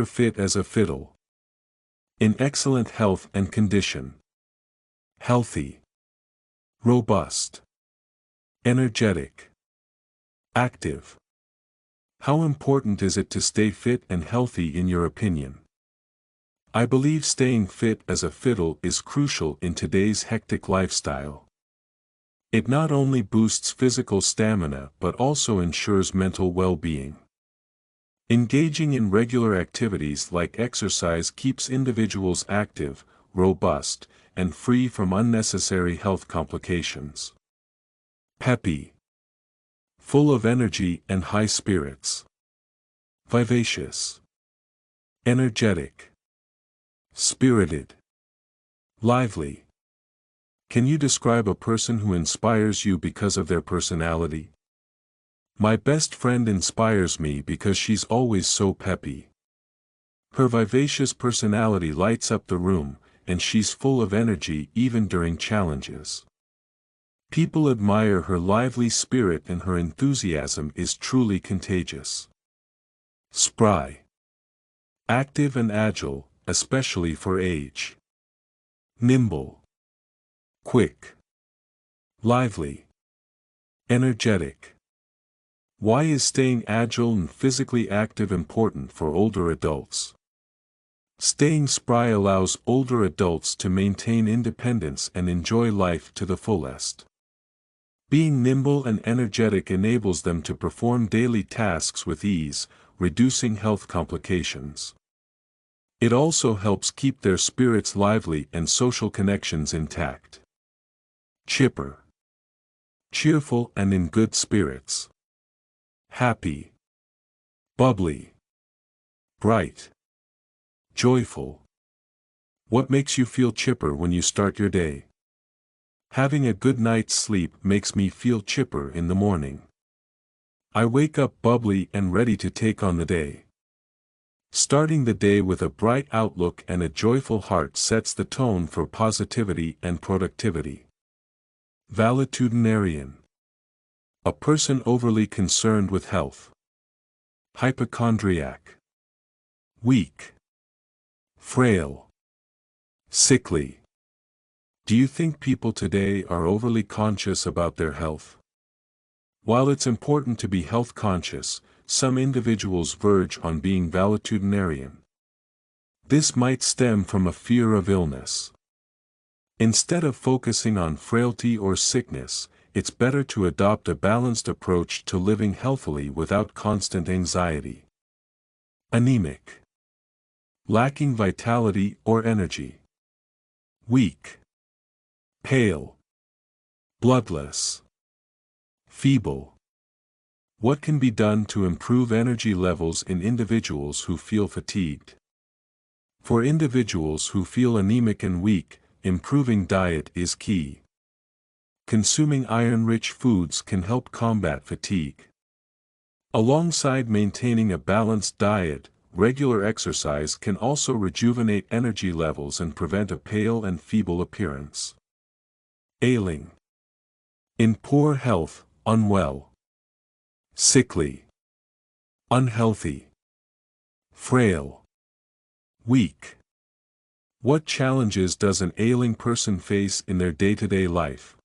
fit as a fiddle. In excellent health and condition. Healthy. Robust. Energetic. Active. How important is it to stay fit and healthy in your opinion? I believe staying fit as a fiddle is crucial in today's hectic lifestyle. It not only boosts physical stamina but also ensures mental well-being. Engaging in regular activities like exercise keeps individuals active, robust, and free from unnecessary health complications. Peppy. Full of energy and high spirits. Vivacious. Energetic. Spirited. Lively. Can you describe a person who inspires you because of their personality? My best friend inspires me because she's always so peppy. Her vivacious personality lights up the room, and she's full of energy even during challenges. People admire her lively spirit and her enthusiasm is truly contagious. Spry. Active and agile, especially for age. Nimble. Quick. Lively. Energetic. Why is staying agile and physically active important for older adults? Staying spry allows older adults to maintain independence and enjoy life to the fullest. Being nimble and energetic enables them to perform daily tasks with ease, reducing health complications. It also helps keep their spirits lively and social connections intact. Chipper. Cheerful and in good spirits. Happy. Bubbly. Bright. Joyful. What makes you feel chipper when you start your day? Having a good night's sleep makes me feel chipper in the morning. I wake up bubbly and ready to take on the day. Starting the day with a bright outlook and a joyful heart sets the tone for positivity and productivity. Valetudinarian. A person overly concerned with health. Hypochondriac. Weak. Frail. Sickly. Do you think people today are overly conscious about their health? While it's important to be health conscious, some individuals verge on being valetudinarian. This might stem from a fear of illness. Instead of focusing on frailty or sickness, it's better to adopt a balanced approach to living healthily without constant anxiety. Anemic. Lacking vitality or energy. Weak. Pale. Bloodless. Feeble. What can be done to improve energy levels in individuals who feel fatigued? For individuals who feel anemic and weak, improving diet is key. Consuming iron-rich foods can help combat fatigue. Alongside maintaining a balanced diet, regular exercise can also rejuvenate energy levels and prevent a pale and feeble appearance. Ailing. In poor health, unwell. Sickly. Unhealthy. Frail. Weak. What challenges does an ailing person face in their day-to-day life?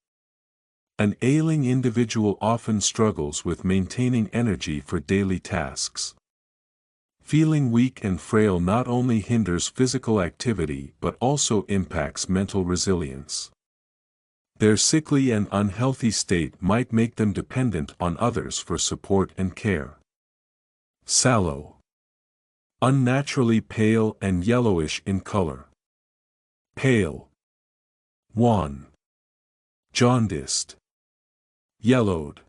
An ailing individual often struggles with maintaining energy for daily tasks. Feeling weak and frail not only hinders physical activity but also impacts mental resilience. Their sickly and unhealthy state might make them dependent on others for support and care. Sallow. Unnaturally pale and yellowish in color. Pale. Wan. Jaundiced. Yellowed.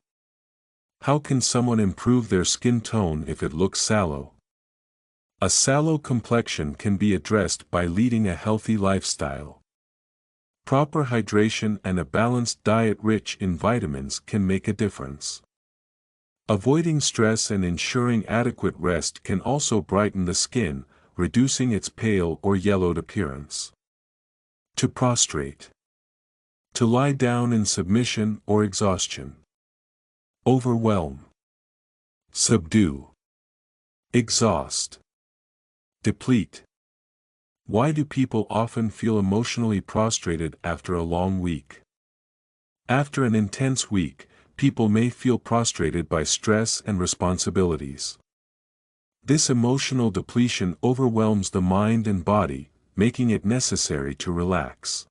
How can someone improve their skin tone if it looks sallow? A sallow complexion can be addressed by leading a healthy lifestyle. Proper hydration and a balanced diet rich in vitamins can make a difference. Avoiding stress and ensuring adequate rest can also brighten the skin, reducing its pale or yellowed appearance. To prostrate. To lie down in submission or exhaustion. Overwhelm. Subdue. Exhaust. Deplete. Why do people often feel emotionally prostrated after a long week? After an intense week, people may feel prostrated by stress and responsibilities. This emotional depletion overwhelms the mind and body, making it necessary to relax.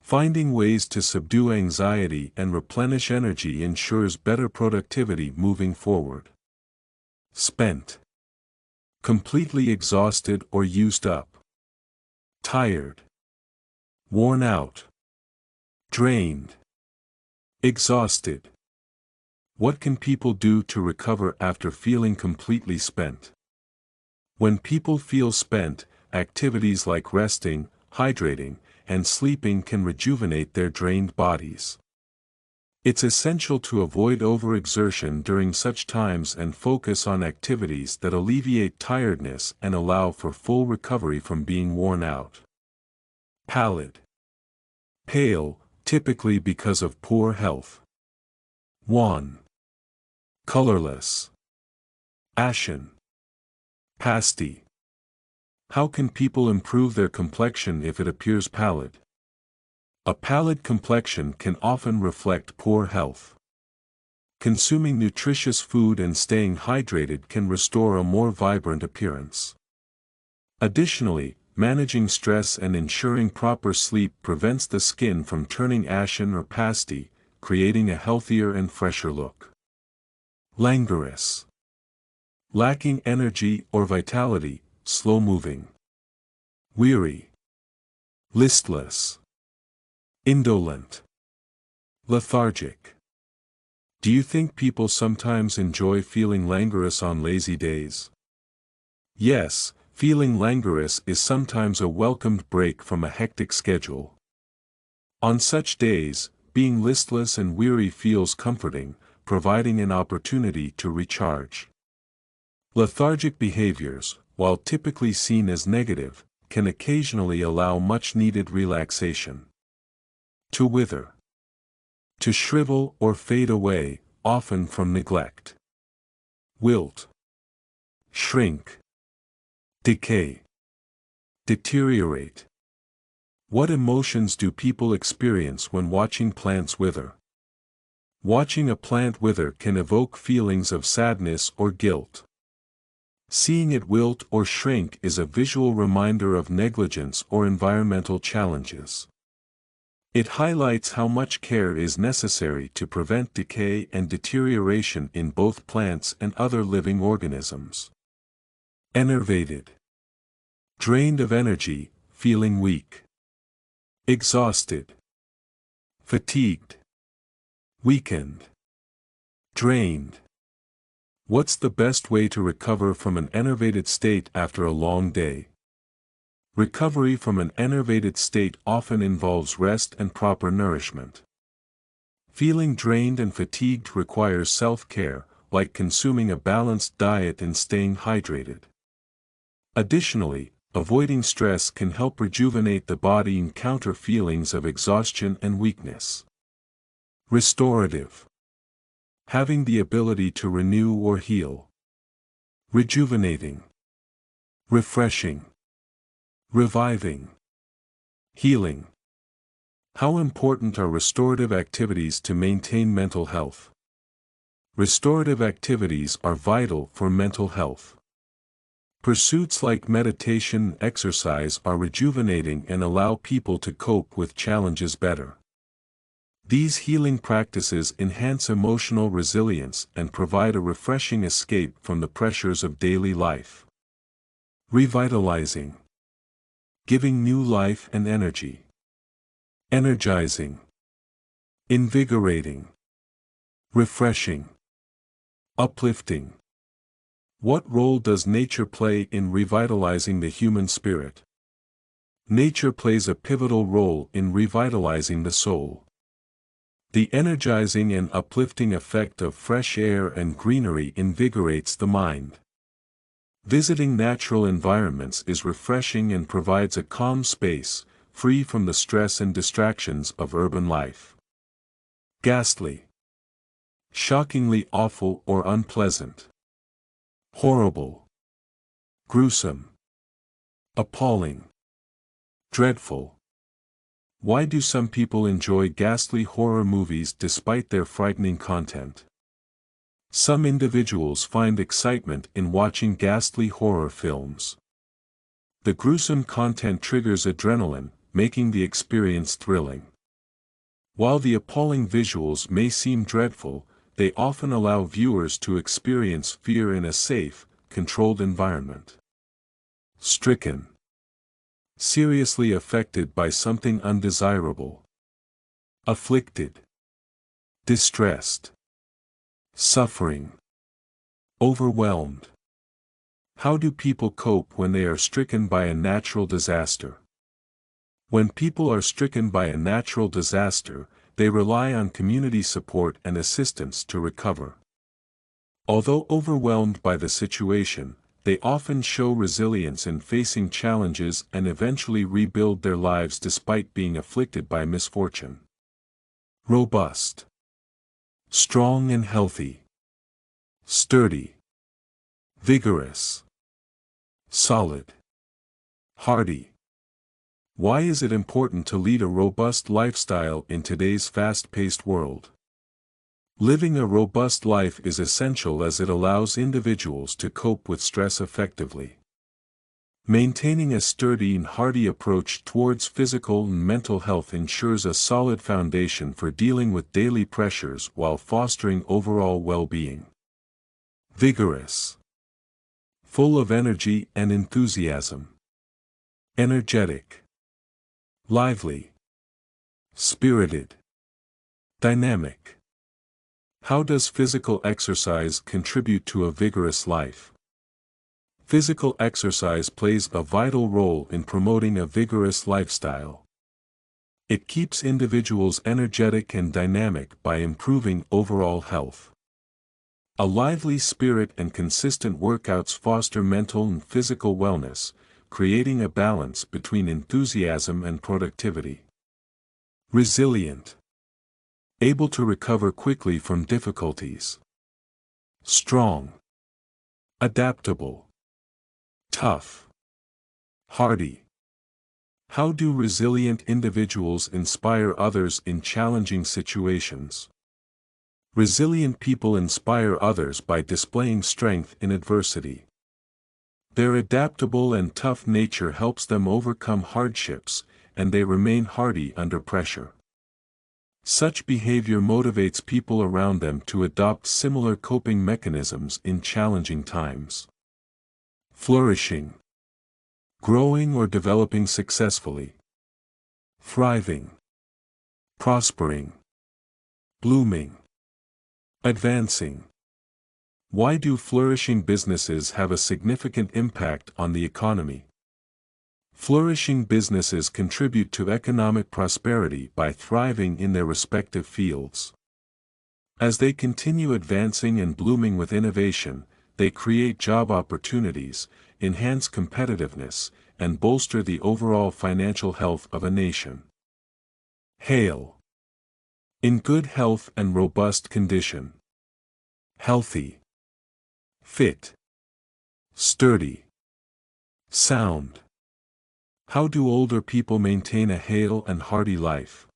Finding ways to subdue anxiety and replenish energy ensures better productivity moving forward. Spent. Completely exhausted or used up. Tired. Worn out. Drained. Exhausted. What can people do to recover after feeling completely spent? When people feel spent, activities like resting, hydrating, and sleeping can rejuvenate their drained bodies. It's essential to avoid overexertion during such times and focus on activities that alleviate tiredness and allow for full recovery from being worn out. Pallid. Pale, typically because of poor health. Wan. Colorless. Ashen. Pasty. How can people improve their complexion if it appears pallid? A pallid complexion can often reflect poor health. Consuming nutritious food and staying hydrated can restore a more vibrant appearance. Additionally, managing stress and ensuring proper sleep prevents the skin from turning ashen or pasty, creating a healthier and fresher look. Languorous. Lacking energy or vitality, slow-moving. Weary. Listless. Indolent. Lethargic. Do you think people sometimes enjoy feeling languorous on lazy days? Yes, feeling languorous is sometimes a welcomed break from a hectic schedule. On such days, being listless and weary feels comforting, providing an opportunity to recharge. Lethargic behaviors, while typically seen as negative, can occasionally allow much-needed relaxation. To wither. To shrivel or fade away, often from neglect. Wilt. Shrink. Decay. Deteriorate. What emotions do people experience when watching plants wither? Watching a plant wither can evoke feelings of sadness or guilt. Seeing it wilt or shrink is a visual reminder of negligence or environmental challenges. It highlights how much care is necessary to prevent decay and deterioration in both plants and other living organisms. Enervated. Drained of energy, feeling weak. Exhausted. Fatigued. Weakened. Drained. What's the best way to recover from an enervated state after a long day? Recovery from an enervated state often involves rest and proper nourishment. Feeling drained and fatigued requires self-care, like consuming a balanced diet and staying hydrated. Additionally, avoiding stress can help rejuvenate the body and counter feelings of exhaustion and weakness. Restorative. Having the ability to renew or heal. Rejuvenating. Refreshing. Reviving. Healing. How important are restorative activities to maintain mental health? Restorative activities are vital for mental health. Pursuits like meditation and exercise are rejuvenating and allow people to cope with challenges better. These healing practices enhance emotional resilience and provide a refreshing escape from the pressures of daily life. Revitalizing. Giving new life and energy. Energizing. Invigorating. Refreshing. Uplifting. What role does nature play in revitalizing the human spirit? Nature plays a pivotal role in revitalizing the soul. The energizing and uplifting effect of fresh air and greenery invigorates the mind. Visiting natural environments is refreshing and provides a calm space, free from the stress and distractions of urban life. Ghastly. Shockingly awful or unpleasant. Horrible. Gruesome. Appalling. Dreadful. Why do some people enjoy ghastly horror movies despite their frightening content? Some individuals find excitement in watching ghastly horror films. The gruesome content triggers adrenaline, making the experience thrilling. While the appalling visuals may seem dreadful, they often allow viewers to experience fear in a safe, controlled environment. Stricken. Seriously affected by something undesirable. Afflicted. Distressed. Suffering. Overwhelmed. How do people cope when they are stricken by a natural disaster? When people are stricken by a natural disaster, they rely on community support and assistance to recover. Although overwhelmed by the situation, they often show resilience in facing challenges and eventually rebuild their lives despite being afflicted by misfortune. Robust. Strong and healthy. Sturdy. Vigorous. Solid. Hardy. Why is it important to lead a robust lifestyle in today's fast-paced world? Living a robust life is essential as it allows individuals to cope with stress effectively. Maintaining a sturdy and hardy approach towards physical and mental health ensures a solid foundation for dealing with daily pressures while fostering overall well-being. Vigorous. Full of energy and enthusiasm. Energetic. Lively. Spirited. Dynamic. How does physical exercise contribute to a vigorous life? Physical exercise plays a vital role in promoting a vigorous lifestyle. It keeps individuals energetic and dynamic by improving overall health. A lively spirit and consistent workouts foster mental and physical wellness, creating a balance between enthusiasm and productivity. Resilient. Able to recover quickly from difficulties. Strong. Adaptable. Tough. Hardy. How do resilient individuals inspire others in challenging situations? Resilient people inspire others by displaying strength in adversity. Their adaptable and tough nature helps them overcome hardships, and they remain hardy under pressure. Such behavior motivates people around them to adopt similar coping mechanisms in challenging times. Flourishing. Growing or developing successfully. Thriving. Prospering. Blooming. Advancing. Why do flourishing businesses have a significant impact on the economy? Flourishing businesses contribute to economic prosperity by thriving in their respective fields. As they continue advancing and blooming with innovation, they create job opportunities, enhance competitiveness, and bolster the overall financial health of a nation. Hale. In good health and robust condition. Healthy. Fit. Sturdy. Sound. How do older people maintain a hale and hearty life?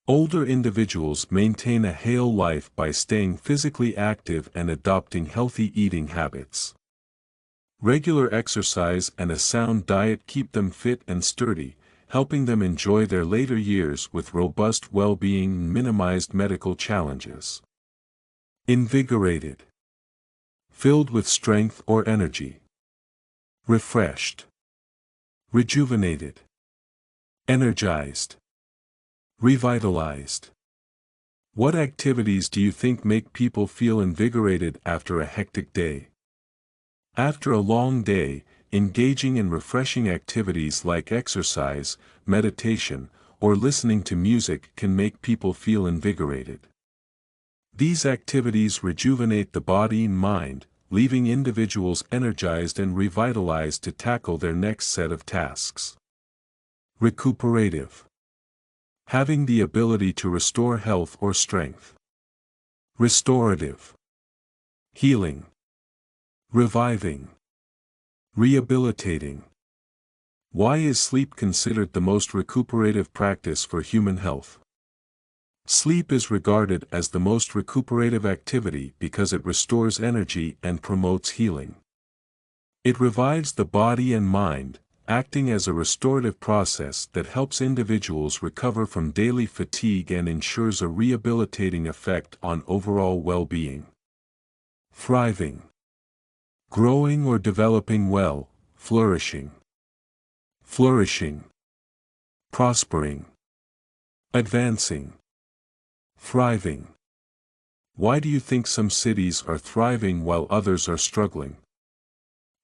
Older individuals maintain a hale life by staying physically active and adopting healthy eating habits. Regular exercise and a sound diet keep them fit and sturdy, helping them enjoy their later years with robust well-being and minimized medical challenges. Invigorated. Filled with strength or energy. Refreshed. Rejuvenated. Energized. Revitalized. What activities do you think make people feel invigorated after a hectic day? After a long day, engaging in refreshing activities like exercise, meditation, or listening to music can make people feel invigorated. These activities rejuvenate the body and mind, leaving individuals energized and revitalized to tackle their next set of tasks. Recuperative. Having the ability to restore health or strength. Restorative. Healing. Reviving. Rehabilitating. Why is sleep considered the most recuperative practice for human health? Sleep is regarded as the most recuperative activity because it restores energy and promotes healing. It revives the body and mind, acting as a restorative process that helps individuals recover from daily fatigue and ensures a rehabilitating effect on overall well-being. Thriving. Growing or developing well, flourishing. Flourishing. Prospering. Advancing. Thriving. Why do you think some cities are thriving while others are struggling?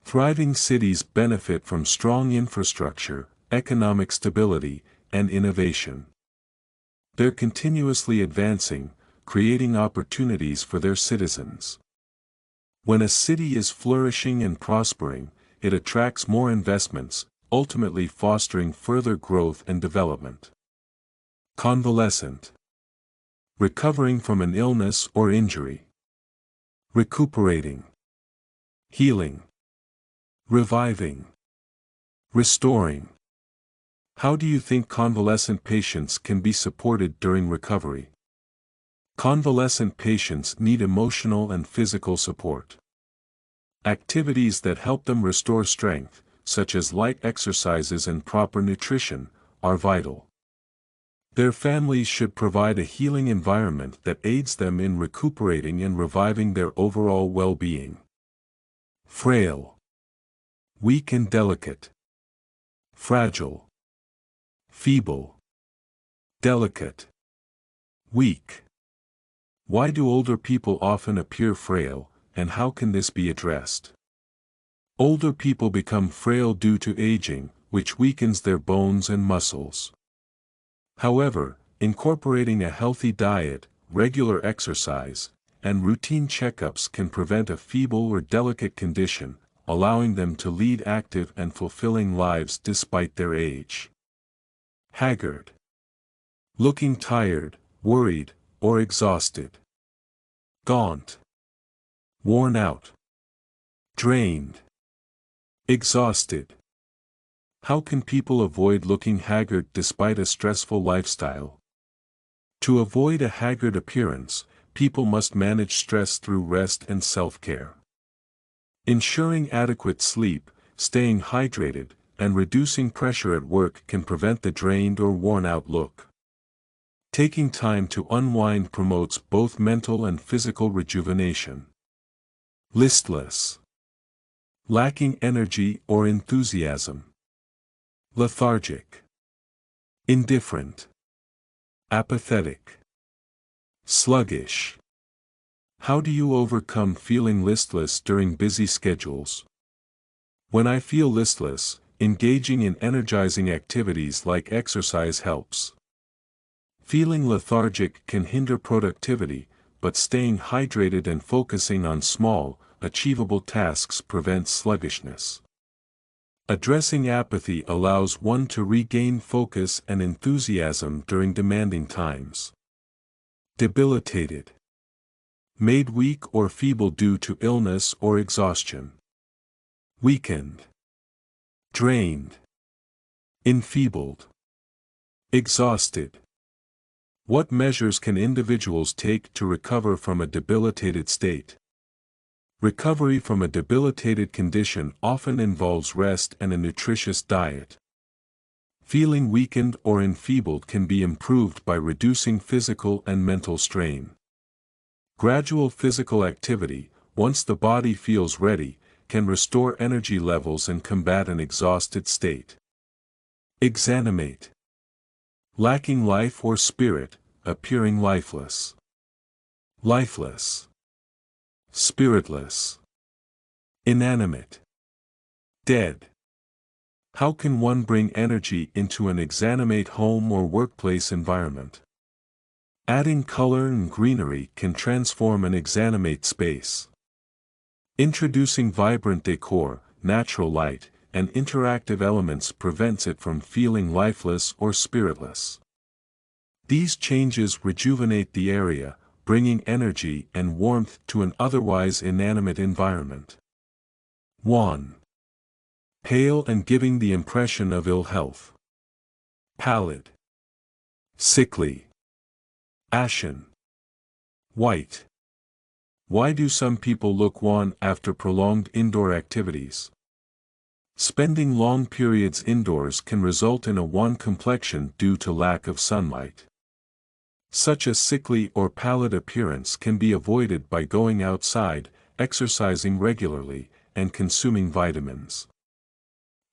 Thriving cities benefit from strong infrastructure, economic stability, and innovation. They're continuously advancing, creating opportunities for their citizens. When a city is flourishing and prospering, it attracts more investments, ultimately fostering further growth and development. Convalescent. Recovering from an illness or injury. Recuperating. Healing. Reviving. Restoring. How do you think convalescent patients can be supported during recovery? Convalescent patients need emotional and physical support. Activities that help them restore strength, such as light exercises and proper nutrition, are vital. Their families should provide a healing environment that aids them in recuperating and reviving their overall well-being. Frail. Weak and delicate. Fragile. Feeble. Delicate. Weak. Why do older people often appear frail, and how can this be addressed? Older people become frail due to aging, which weakens their bones and muscles. However, incorporating a healthy diet, regular exercise, and routine checkups can prevent a feeble or delicate condition, allowing them to lead active and fulfilling lives despite their age. Haggard. Looking tired, worried, or exhausted. Gaunt. Worn out. Drained. Exhausted. How can people avoid looking haggard despite a stressful lifestyle? To avoid a haggard appearance, people must manage stress through rest and self-care. Ensuring adequate sleep, staying hydrated, and reducing pressure at work can prevent the drained or worn-out look. Taking time to unwind promotes both mental and physical rejuvenation. Listless. Lacking energy or enthusiasm. Lethargic. Indifferent. Apathetic. Sluggish. How do you overcome feeling listless during busy schedules? When I feel listless, engaging in energizing activities like exercise helps. Feeling lethargic can hinder productivity, but staying hydrated and focusing on small, achievable tasks prevents sluggishness. Addressing apathy allows one to regain focus and enthusiasm during demanding times. Debilitated. Made weak or feeble due to illness or exhaustion. Weakened. Drained. Enfeebled. Exhausted. What measures can individuals take to recover from a debilitated state? Recovery from a debilitated condition often involves rest and a nutritious diet. Feeling weakened or enfeebled can be improved by reducing physical and mental strain. Gradual physical activity, once the body feels ready, can restore energy levels and combat an exhausted state. Exanimate. Lacking life or spirit, appearing lifeless. Lifeless. Spiritless. Inanimate. Dead. How can one bring energy into an exanimate home or workplace environment? Adding color and greenery can transform an exanimate space. Introducing vibrant decor, natural light, and interactive elements prevents it from feeling lifeless or spiritless. These changes rejuvenate the area, bringing energy and warmth to an otherwise inanimate environment. 1. Pale and giving the impression of ill health. Pallid. Sickly. Ashen. White. Why do some people look wan after prolonged indoor activities? Spending long periods indoors can result in a wan complexion due to lack of sunlight. Such a sickly or pallid appearance can be avoided by going outside, exercising regularly, and consuming vitamins.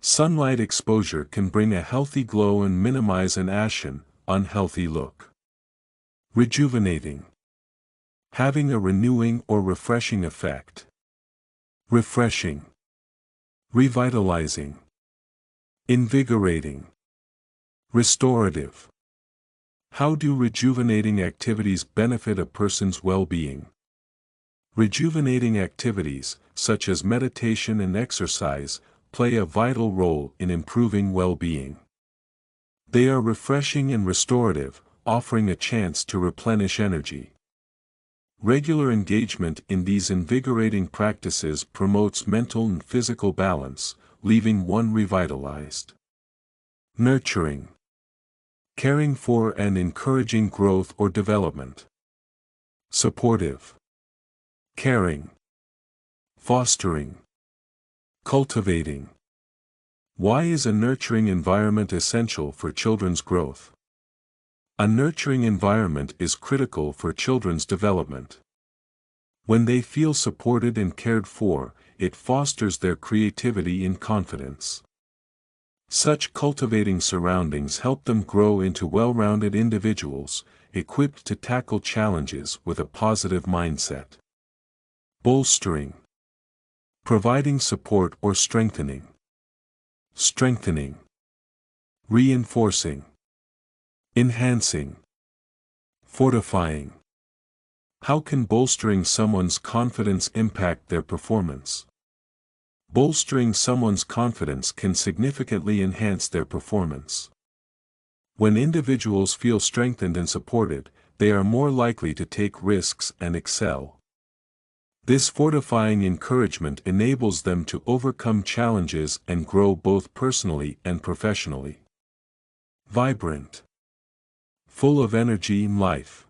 Sunlight exposure can bring a healthy glow and minimize an ashen, unhealthy look. Rejuvenating. Having a renewing or refreshing effect. Refreshing. Revitalizing. Invigorating. Restorative. How do rejuvenating activities benefit a person's well-being? Rejuvenating activities, such as meditation and exercise, play a vital role in improving well-being. They are refreshing and restorative, offering a chance to replenish energy. Regular engagement in these invigorating practices promotes mental and physical balance, leaving one revitalized. Nurturing. Caring for and encouraging growth or development. Supportive. Caring. Fostering. Cultivating. Why is a nurturing environment essential for children's growth? A nurturing environment is critical for children's development. When they feel supported and cared for, it fosters their creativity and confidence. Such cultivating surroundings help them grow into well-rounded individuals, equipped to tackle challenges with a positive mindset. Bolstering. Providing support or strengthening. Strengthening. Reinforcing. Enhancing. Fortifying. How can bolstering someone's confidence impact their performance? Bolstering someone's confidence can significantly enhance their performance. When individuals feel strengthened and supported, they are more likely to take risks and excel. This fortifying encouragement enables them to overcome challenges and grow both personally and professionally. Vibrant. Full of energy and life.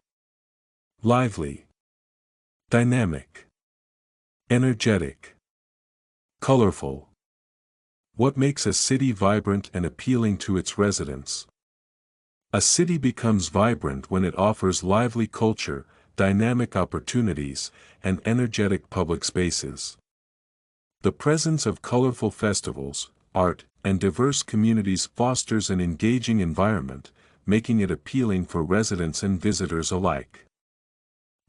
Lively. Dynamic. Energetic. Colorful. What makes a city vibrant and appealing to its residents? A city becomes vibrant when it offers lively culture, dynamic opportunities, and energetic public spaces. The presence of colorful festivals, art, and diverse communities fosters an engaging environment, making it appealing for residents and visitors alike.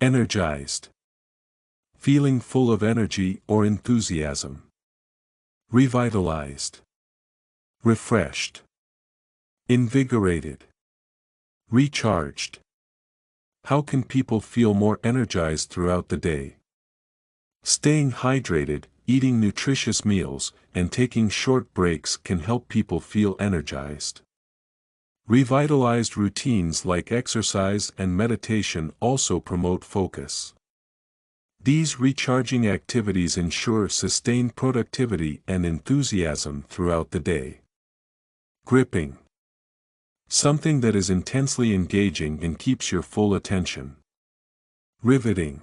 Energized. Feeling full of energy or enthusiasm. Revitalized. Refreshed. Invigorated. Recharged. How can people feel more energized throughout the day? Staying hydrated, eating nutritious meals, and taking short breaks can help people feel energized. Revitalized routines like exercise and meditation also promote focus. These recharging activities ensure sustained productivity and enthusiasm throughout the day. Gripping. Something that is intensely engaging and keeps your full attention. Riveting.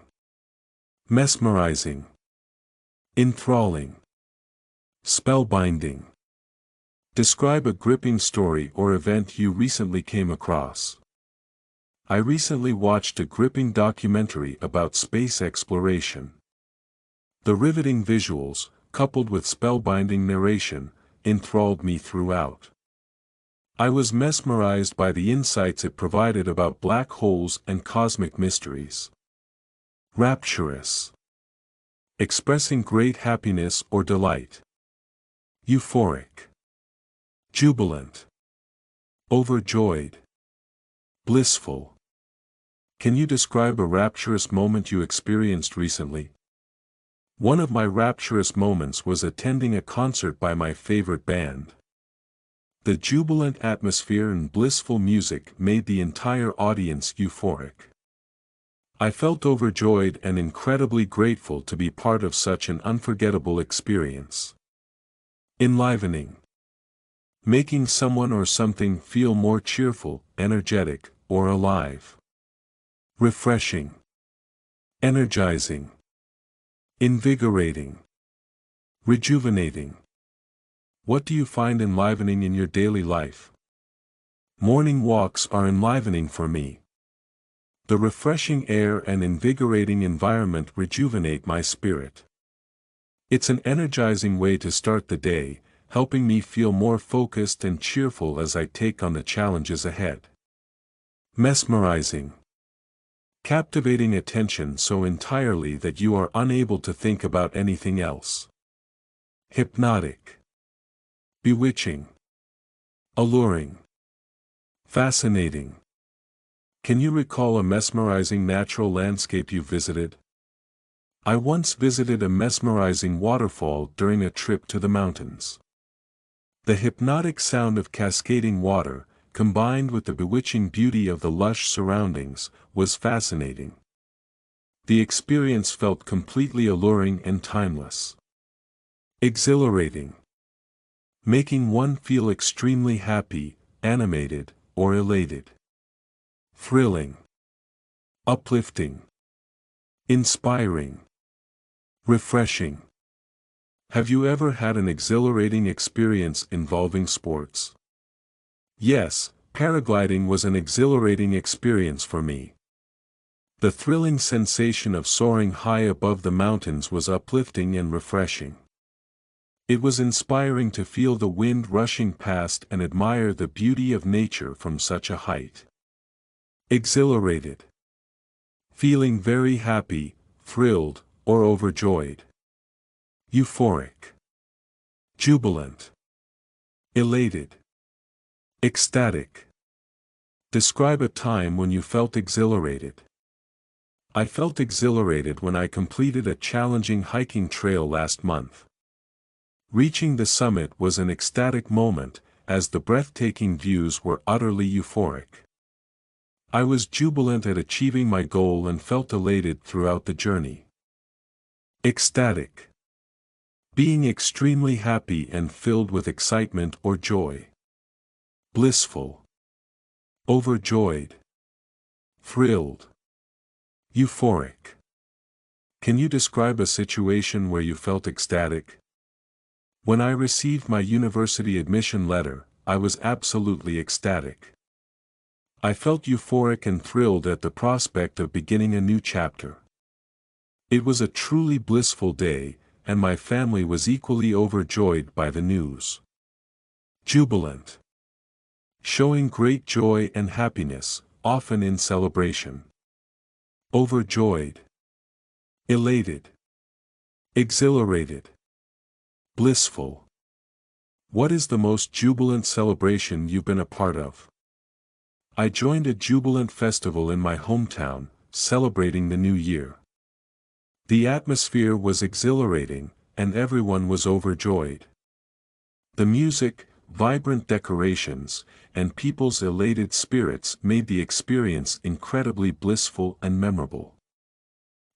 Mesmerizing. Enthralling. Spellbinding. Describe a gripping story or event you recently came across. I recently watched a gripping documentary about space exploration. The riveting visuals, coupled with spellbinding narration, enthralled me throughout. I was mesmerized by the insights it provided about black holes and cosmic mysteries. Rapturous. Expressing great happiness or delight. Euphoric. Jubilant. Overjoyed. Blissful. Can you describe a rapturous moment you experienced recently? One of my rapturous moments was attending a concert by my favorite band. The jubilant atmosphere and blissful music made the entire audience euphoric. I felt overjoyed and incredibly grateful to be part of such an unforgettable experience. Enlivening. Making someone or something feel more cheerful, energetic, or alive. Refreshing. Energizing. Invigorating. Rejuvenating. What do you find enlivening in your daily life? Morning walks are enlivening for me. The refreshing air and invigorating environment rejuvenate my spirit. It's an energizing way to start the day, helping me feel more focused and cheerful as I take on the challenges ahead. Mesmerizing. Captivating attention so entirely that you are unable to think about anything else. Hypnotic. Bewitching. Alluring. Fascinating. Can you recall a mesmerizing natural landscape you visited? I once visited a mesmerizing waterfall during a trip to the mountains. The hypnotic sound of cascading water, combined with the bewitching beauty of the lush surroundings, was fascinating. The experience felt completely alluring and timeless. Exhilarating. Making one feel extremely happy, animated, or elated. Thrilling. Uplifting. Inspiring. Refreshing. Have you ever had an exhilarating experience involving sports? Yes, paragliding was an exhilarating experience for me. The thrilling sensation of soaring high above the mountains was uplifting and refreshing. It was inspiring to feel the wind rushing past and admire the beauty of nature from such a height. Exhilarated. Feeling very happy, thrilled, or overjoyed. Euphoric. Jubilant. Elated. Ecstatic. Describe a time when you felt exhilarated. I felt exhilarated when I completed a challenging hiking trail last month. Reaching the summit was an ecstatic moment, as the breathtaking views were utterly euphoric. I was jubilant at achieving my goal and felt elated throughout the journey. Ecstatic. Being extremely happy and filled with excitement or joy. Blissful. Overjoyed. Thrilled. Euphoric. Can you describe a situation where you felt ecstatic? When I received my university admission letter, I was absolutely ecstatic. I felt euphoric and thrilled at the prospect of beginning a new chapter. It was a truly blissful day, and my family was equally overjoyed by the news. Jubilant. Showing great joy and happiness, often in celebration. Overjoyed. Elated. Exhilarated. Blissful. What is the most jubilant celebration you've been a part of? I joined a jubilant festival in my hometown, celebrating the new year. The atmosphere was exhilarating, and everyone was overjoyed. The music, vibrant decorations, and people's elated spirits made the experience incredibly blissful and memorable.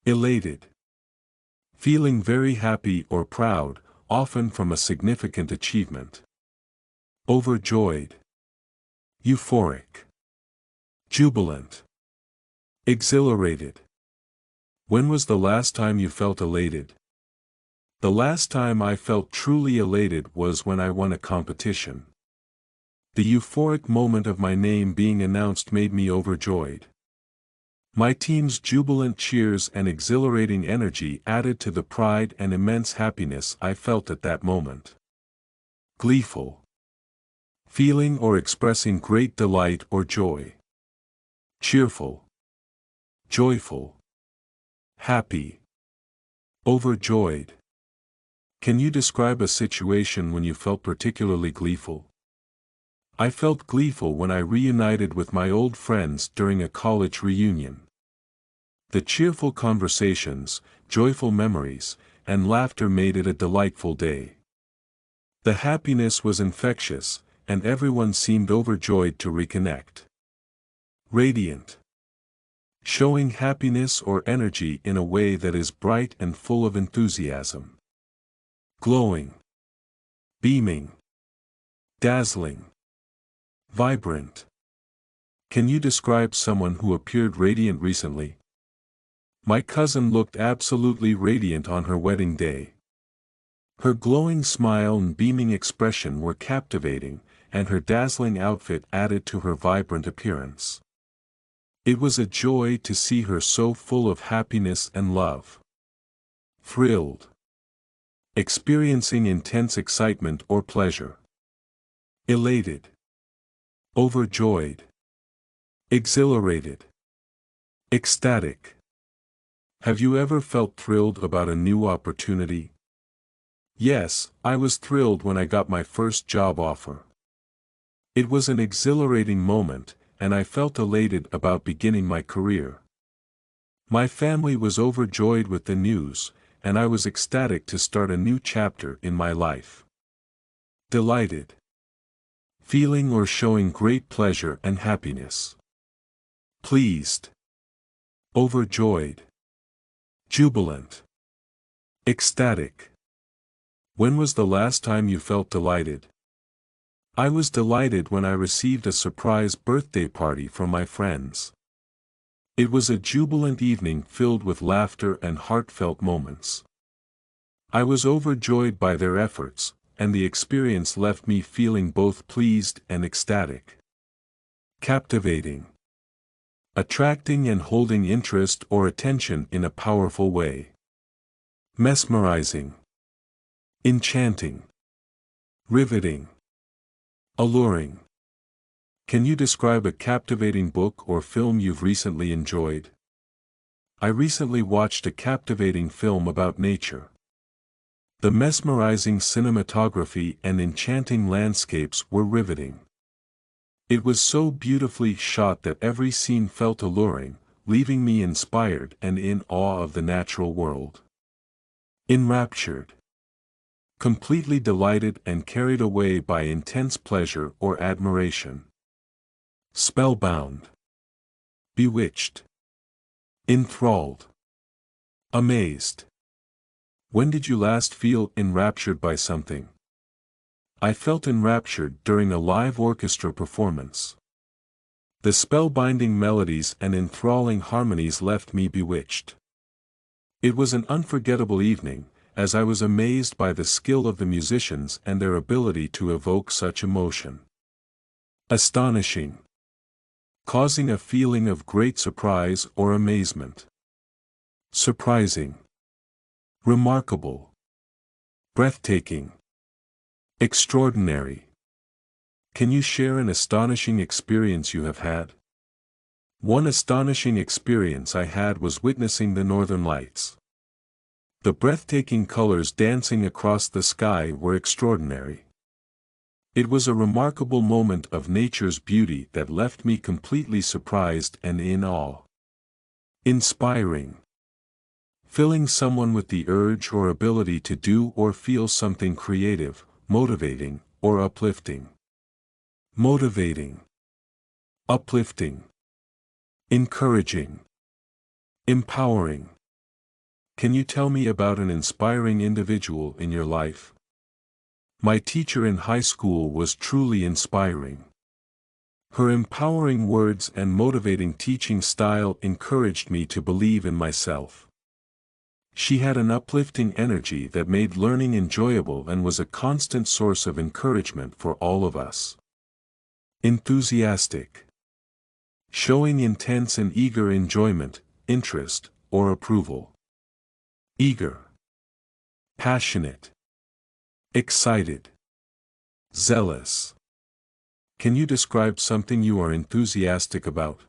Elated. Feeling very happy or proud, often from a significant achievement. Overjoyed. Euphoric. Jubilant. Exhilarated. When was the last time you felt elated? The last time I felt truly elated was when I won a competition. The euphoric moment of my name being announced made me overjoyed. My team's jubilant cheers and exhilarating energy added to the pride and immense happiness I felt at that moment. Gleeful. Feeling or expressing great delight or joy. Cheerful. Joyful. Happy. Overjoyed. Can you describe a situation when you felt particularly gleeful? I felt gleeful when I reunited with my old friends during a college reunion. The cheerful conversations, joyful memories, and laughter made it a delightful day. The happiness was infectious, and everyone seemed overjoyed to reconnect. Radiant. Showing happiness or energy in a way that is bright and full of enthusiasm. Glowing. beaming, dazzling, vibrant. Can you describe someone who appeared radiant recently? My cousin looked absolutely radiant on her wedding day. Her glowing smile and beaming expression were captivating, and her dazzling outfit added to her vibrant appearance. It was a joy to see her so full of happiness and love. Thrilled. Experiencing intense excitement or pleasure. Elated. Overjoyed. Exhilarated. Ecstatic. Have you ever felt thrilled about a new opportunity? Yes, I was thrilled when I got my first job offer. It was an exhilarating moment, and I felt elated about beginning my career. My family was overjoyed with the news, and I was ecstatic to start a new chapter in my life. Delighted. Feeling or showing great pleasure and happiness. Pleased. Overjoyed. Jubilant. Ecstatic. When was the last time you felt delighted? I was delighted when I received a surprise birthday party from my friends. It was a jubilant evening filled with laughter and heartfelt moments. I was overjoyed by their efforts, and the experience left me feeling both pleased and ecstatic. Captivating. Attracting and holding interest or attention in a powerful way. Mesmerizing. Enchanting. Riveting. Alluring. Can you describe a captivating book or film you've recently enjoyed? I recently watched a captivating film about nature. The mesmerizing cinematography and enchanting landscapes were riveting. It was so beautifully shot that every scene felt alluring, leaving me inspired and in awe of the natural world. Enraptured. Completely delighted and carried away by intense pleasure or admiration. Spellbound. Bewitched. Enthralled. Amazed. When did you last feel enraptured by something? I felt enraptured during a live orchestra performance. The spellbinding melodies and enthralling harmonies left me bewitched. It was an unforgettable evening, as I was amazed by the skill of the musicians and their ability to evoke such emotion. Astonishing. Causing a feeling of great surprise or amazement. Surprising. Remarkable. Breathtaking. Extraordinary. Can you share an astonishing experience you have had? One astonishing experience I had was witnessing the Northern Lights. The breathtaking colors dancing across the sky were extraordinary. It was a remarkable moment of nature's beauty that left me completely surprised and in awe. Inspiring. Filling someone with the urge or ability to do or feel something creative, motivating, or uplifting. Motivating. Uplifting. Encouraging. Empowering. Can you tell me about an inspiring individual in your life? My teacher in high school was truly inspiring. Her empowering words and motivating teaching style encouraged me to believe in myself. She had an uplifting energy that made learning enjoyable and was a constant source of encouragement for all of us. Enthusiastic. Showing intense and eager enjoyment, interest, or approval. Eager. Passionate. Excited. Zealous. Can you describe something you are enthusiastic about?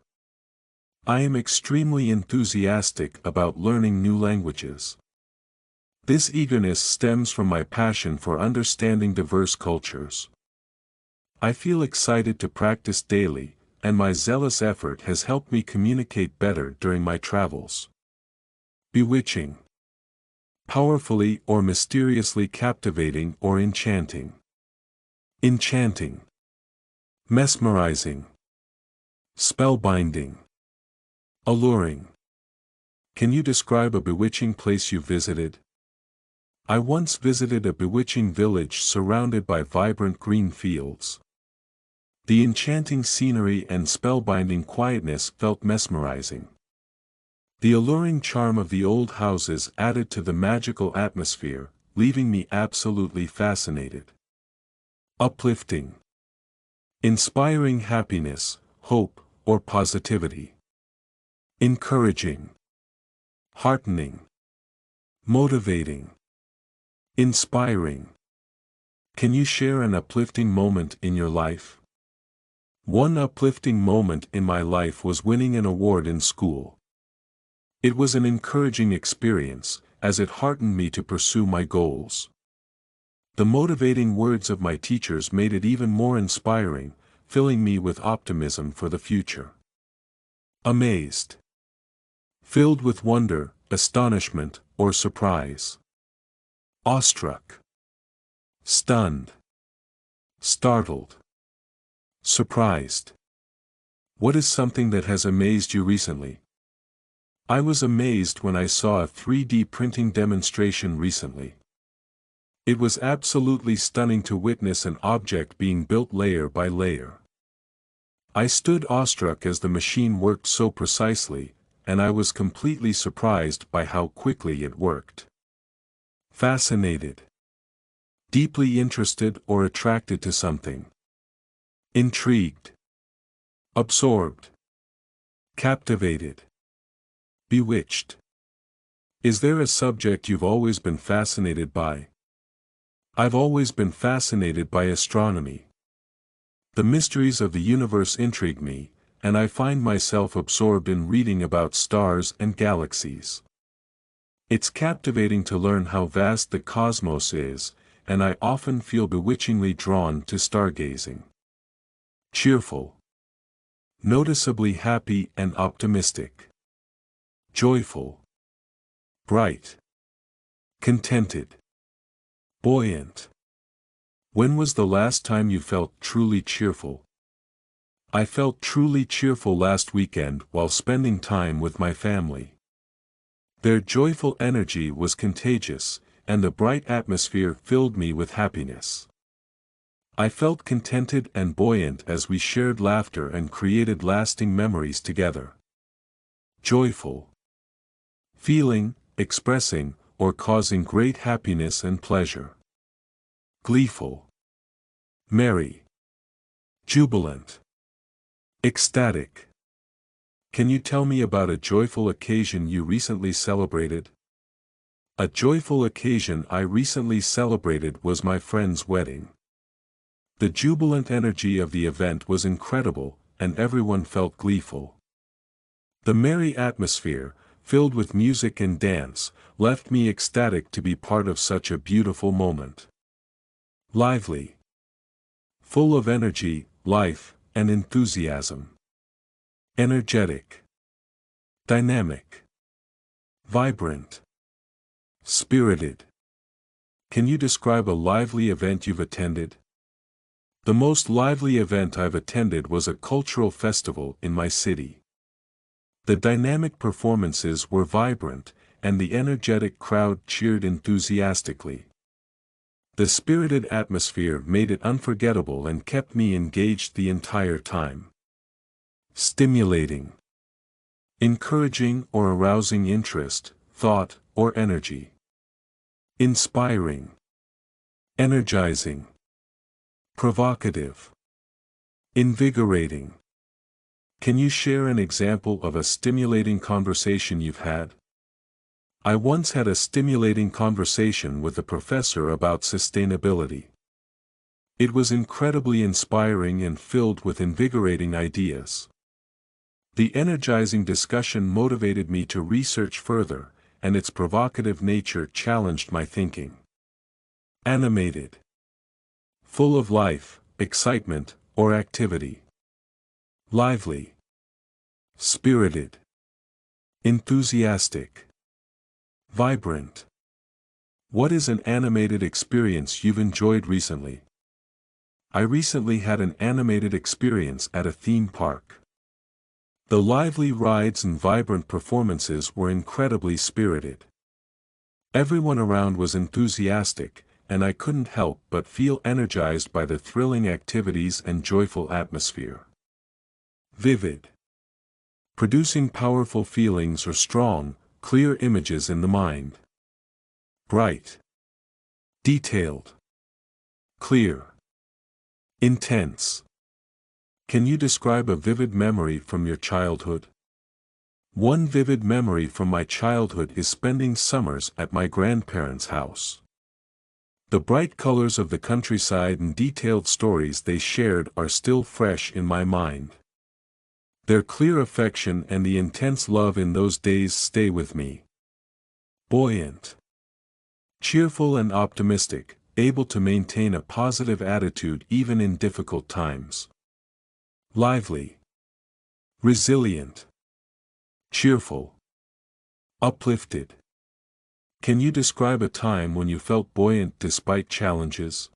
I am extremely enthusiastic about learning new languages. This eagerness stems from my passion for understanding diverse cultures. I feel excited to practice daily, and my zealous effort has helped me communicate better during my travels. Bewitching. Powerfully or mysteriously captivating or enchanting. Enchanting. Mesmerizing. Spellbinding. Alluring. Can you describe a bewitching place you visited? I once visited a bewitching village surrounded by vibrant green fields. The enchanting scenery and spellbinding quietness felt mesmerizing. The alluring charm of the old houses added to the magical atmosphere, leaving me absolutely fascinated. Uplifting. Inspiring happiness, hope, or positivity. Encouraging. Heartening. Motivating. Inspiring. Can you share an uplifting moment in your life? One uplifting moment in my life was winning an award in school. It was an encouraging experience, as it heartened me to pursue my goals. The motivating words of my teachers made it even more inspiring, filling me with optimism for the future. Amazed. Filled with wonder, astonishment, or surprise. Awestruck. Stunned. Startled. Surprised. What is something that has amazed you recently? I was amazed when I saw a 3D printing demonstration recently. It was absolutely stunning to witness an object being built layer by layer. I stood awestruck as the machine worked so precisely, and I was completely surprised by how quickly it worked. Fascinated. Deeply interested or attracted to something. Intrigued. Absorbed. Captivated. Bewitched. Is there a subject you've always been fascinated by? I've always been fascinated by astronomy. The mysteries of the universe intrigue me, and I find myself absorbed in reading about stars and galaxies. It's captivating to learn how vast the cosmos is, and I often feel bewitchingly drawn to stargazing. Cheerful. Noticeably happy and optimistic. Joyful. Bright. Contented. Buoyant. When was the last time you felt truly cheerful? I felt truly cheerful last weekend while spending time with my family. Their joyful energy was contagious, and the bright atmosphere filled me with happiness. I felt contented and buoyant as we shared laughter and created lasting memories together. Joyful. Feeling, expressing, or causing great happiness and pleasure. Gleeful. Merry. Jubilant. Ecstatic. Can you tell me about a joyful occasion you recently celebrated? A joyful occasion I recently celebrated was my friend's wedding. The jubilant energy of the event was incredible, and everyone felt gleeful. The merry atmosphere, filled with music and dance, left me ecstatic to be part of such a beautiful moment. Lively. Full of energy, life, and enthusiasm. Energetic. Dynamic. Vibrant. Spirited. Can you describe a lively event you've attended? The most lively event I've attended was a cultural festival in my city. The dynamic performances were vibrant, and the energetic crowd cheered enthusiastically. The spirited atmosphere made it unforgettable and kept me engaged the entire time. Stimulating. Encouraging or arousing interest, thought, or energy. Inspiring. Energizing. Provocative. Invigorating. Can you share an example of a stimulating conversation you've had? I once had a stimulating conversation with a professor about sustainability. It was incredibly inspiring and filled with invigorating ideas. The energizing discussion motivated me to research further, and its provocative nature challenged my thinking. Animated. Full of life, excitement, or activity. Lively. Spirited. Enthusiastic. Vibrant. What is an animated experience you've enjoyed recently? I recently had an animated experience at a theme park. The lively rides and vibrant performances were incredibly spirited. Everyone around was enthusiastic, and I couldn't help but feel energized by the thrilling activities and joyful atmosphere. Vivid. Producing powerful feelings or strong, clear images in the mind. Bright. Detailed. Clear. Intense. Can you describe a vivid memory from your childhood? One vivid memory from my childhood is spending summers at my grandparents' house. The bright colors of the countryside and detailed stories they shared are still fresh in my mind. Their clear affection and the intense love in those days stay with me. Buoyant. Cheerful and optimistic, able to maintain a positive attitude even in difficult times. Lively. Resilient. Cheerful. Uplifted. Can you describe a time when you felt buoyant despite challenges?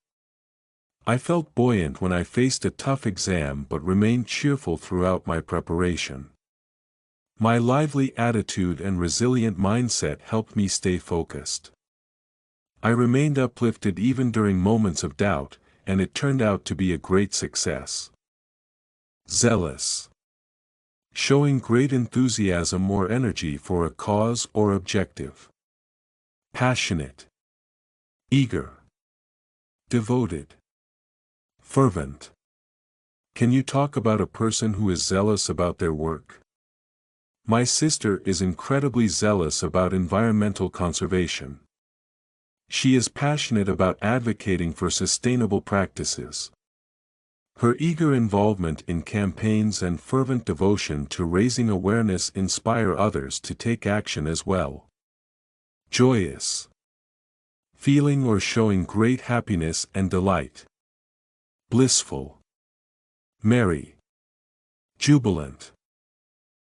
I felt buoyant when I faced a tough exam but remained cheerful throughout my preparation. My lively attitude and resilient mindset helped me stay focused. I remained uplifted even during moments of doubt, and it turned out to be a great success. Zealous. Showing great enthusiasm or energy for a cause or objective. Passionate. Eager. Devoted. Fervent. Can you talk about a person who is zealous about their work? My sister is incredibly zealous about environmental conservation. She is passionate about advocating for sustainable practices. Her eager involvement in campaigns and fervent devotion to raising awareness inspire others to take action as well. Joyous. Feeling or showing great happiness and delight. Blissful. Merry. Jubilant.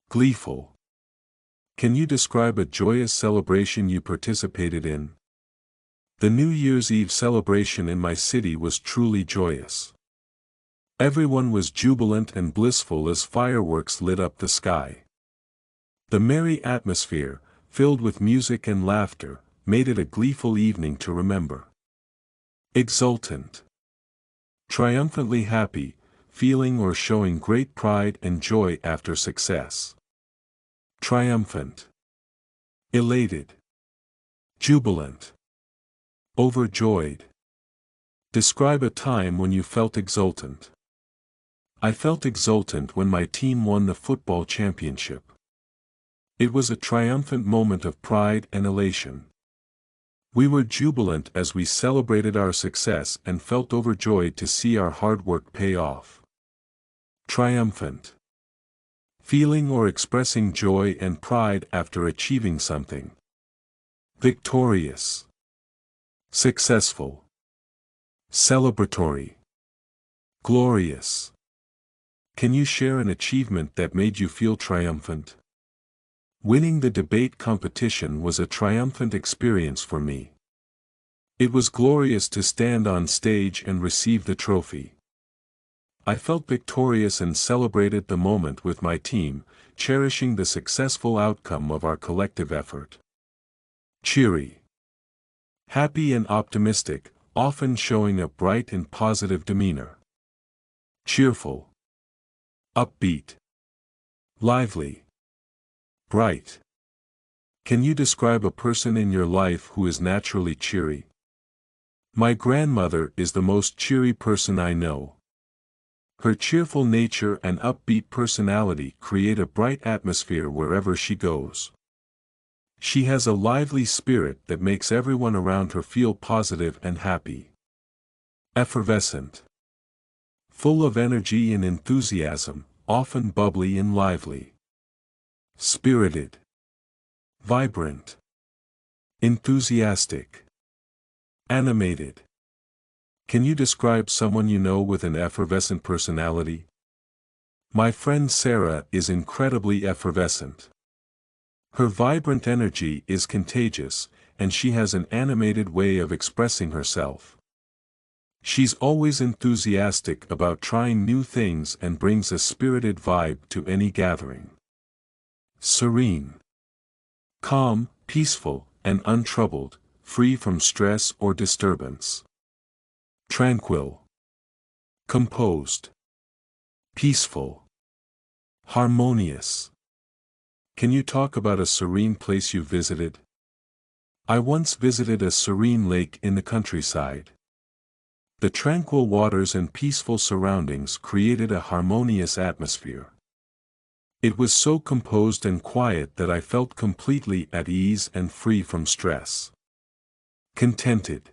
Gleeful. Can you describe a joyous celebration you participated in? The New Year's Eve celebration in my city was truly joyous. Everyone was jubilant and blissful as fireworks lit up the sky. The merry atmosphere, filled with music and laughter, made it a gleeful evening to remember. Exultant. Triumphantly happy, feeling or showing great pride and joy after success. Triumphant. Elated. Jubilant. Overjoyed. Describe a time when you felt exultant. I felt exultant when my team won the football championship. It was a triumphant moment of pride and elation. We were jubilant as we celebrated our success and felt overjoyed to see our hard work pay off. Triumphant. Feeling or expressing joy and pride after achieving something. Victorious. Successful. Celebratory. Glorious. Can you share an achievement that made you feel triumphant? Winning the debate competition was a triumphant experience for me. It was glorious to stand on stage and receive the trophy. I felt victorious and celebrated the moment with my team, cherishing the successful outcome of our collective effort. Cheery. Happy and optimistic, often showing a bright and positive demeanor. Cheerful. Upbeat. Lively. Bright. Can you describe a person in your life who is naturally cheery? My grandmother is the most cheery person I know. Her cheerful nature and upbeat personality create a bright atmosphere wherever she goes. She has a lively spirit that makes everyone around her feel positive and happy. Effervescent. Full of energy and enthusiasm, often bubbly and lively. Spirited. Vibrant. Enthusiastic. Animated. Can you describe someone you know with an effervescent personality? My friend Sarah is incredibly effervescent. Her vibrant energy is contagious, and she has an animated way of expressing herself. She's always enthusiastic about trying new things and brings a spirited vibe to any gathering. Serene. Calm, peaceful, and untroubled, free from stress or disturbance. Tranquil. Composed. Peaceful. Harmonious. Can you talk about a serene place you visited? I once visited a serene lake in the countryside. The tranquil waters and peaceful surroundings created a harmonious atmosphere. It was so composed and quiet that I felt completely at ease and free from stress. Contented.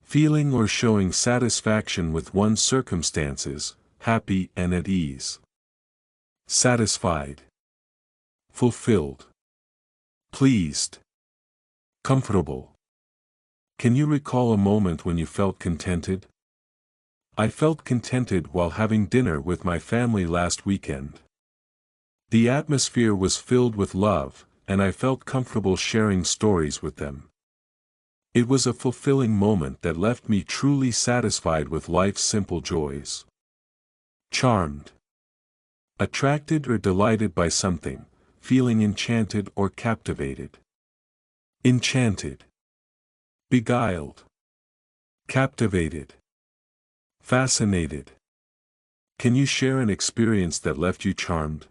Feeling or showing satisfaction with one's circumstances, happy and at ease. Satisfied. Fulfilled. Pleased. Comfortable. Can you recall a moment when you felt contented? I felt contented while having dinner with my family last weekend. The atmosphere was filled with love, and I felt comfortable sharing stories with them. It was a fulfilling moment that left me truly satisfied with life's simple joys. Charmed. Attracted or delighted by something, feeling enchanted or captivated. Enchanted. Beguiled. Captivated. Fascinated. Can you share an experience that left you charmed?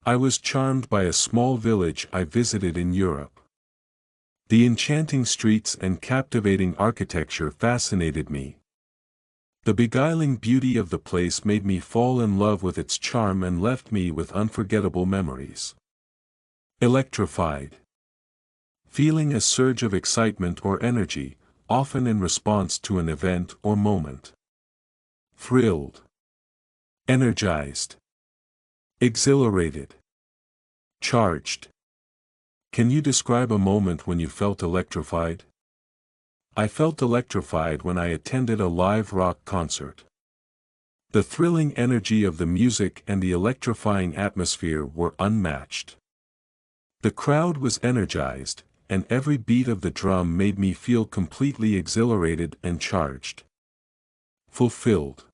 I was charmed by a small village I visited in Europe. The enchanting streets and captivating architecture fascinated me. The beguiling beauty of the place made me fall in love with its charm and left me with unforgettable memories. Electrified. Feeling a surge of excitement or energy, often in response to an event or moment. Thrilled. Energized. Exhilarated. Charged. Can you describe a moment when you felt electrified? I felt electrified when I attended a live rock concert. The thrilling energy of the music and the electrifying atmosphere were unmatched. The crowd was energized, and every beat of the drum made me feel completely exhilarated and charged. Fulfilled.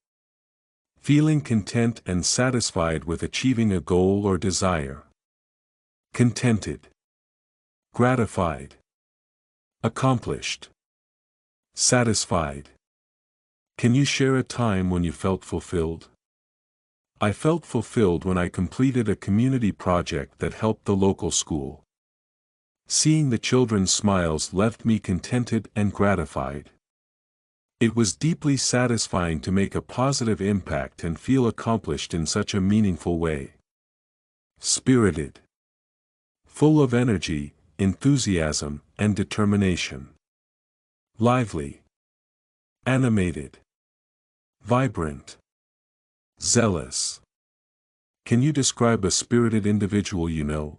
Feeling content and satisfied with achieving a goal or desire. Contented. Gratified. Accomplished. Satisfied. Can you share a time when you felt fulfilled? I felt fulfilled when I completed a community project that helped the local school. Seeing the children's smiles left me contented and gratified. It was deeply satisfying to make a positive impact and feel accomplished in such a meaningful way. Spirited. Full of energy, enthusiasm, and determination. Lively. Animated. Vibrant. Zealous. Can you describe a spirited individual you know?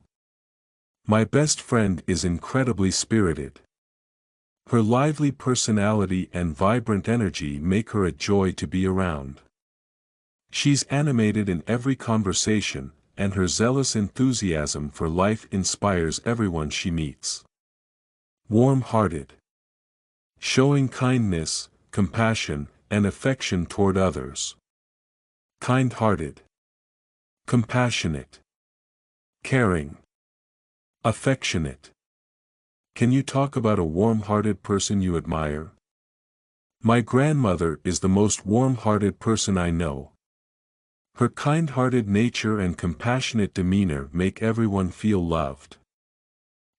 My best friend is incredibly spirited. Her lively personality and vibrant energy make her a joy to be around. She's animated in every conversation, and her zealous enthusiasm for life inspires everyone she meets. Warm-hearted. Showing kindness, compassion, and affection toward others. Kind-hearted. Compassionate. Caring. Affectionate. Can you talk about a warm-hearted person you admire? My grandmother is the most warm-hearted person I know. Her kind-hearted nature and compassionate demeanor make everyone feel loved.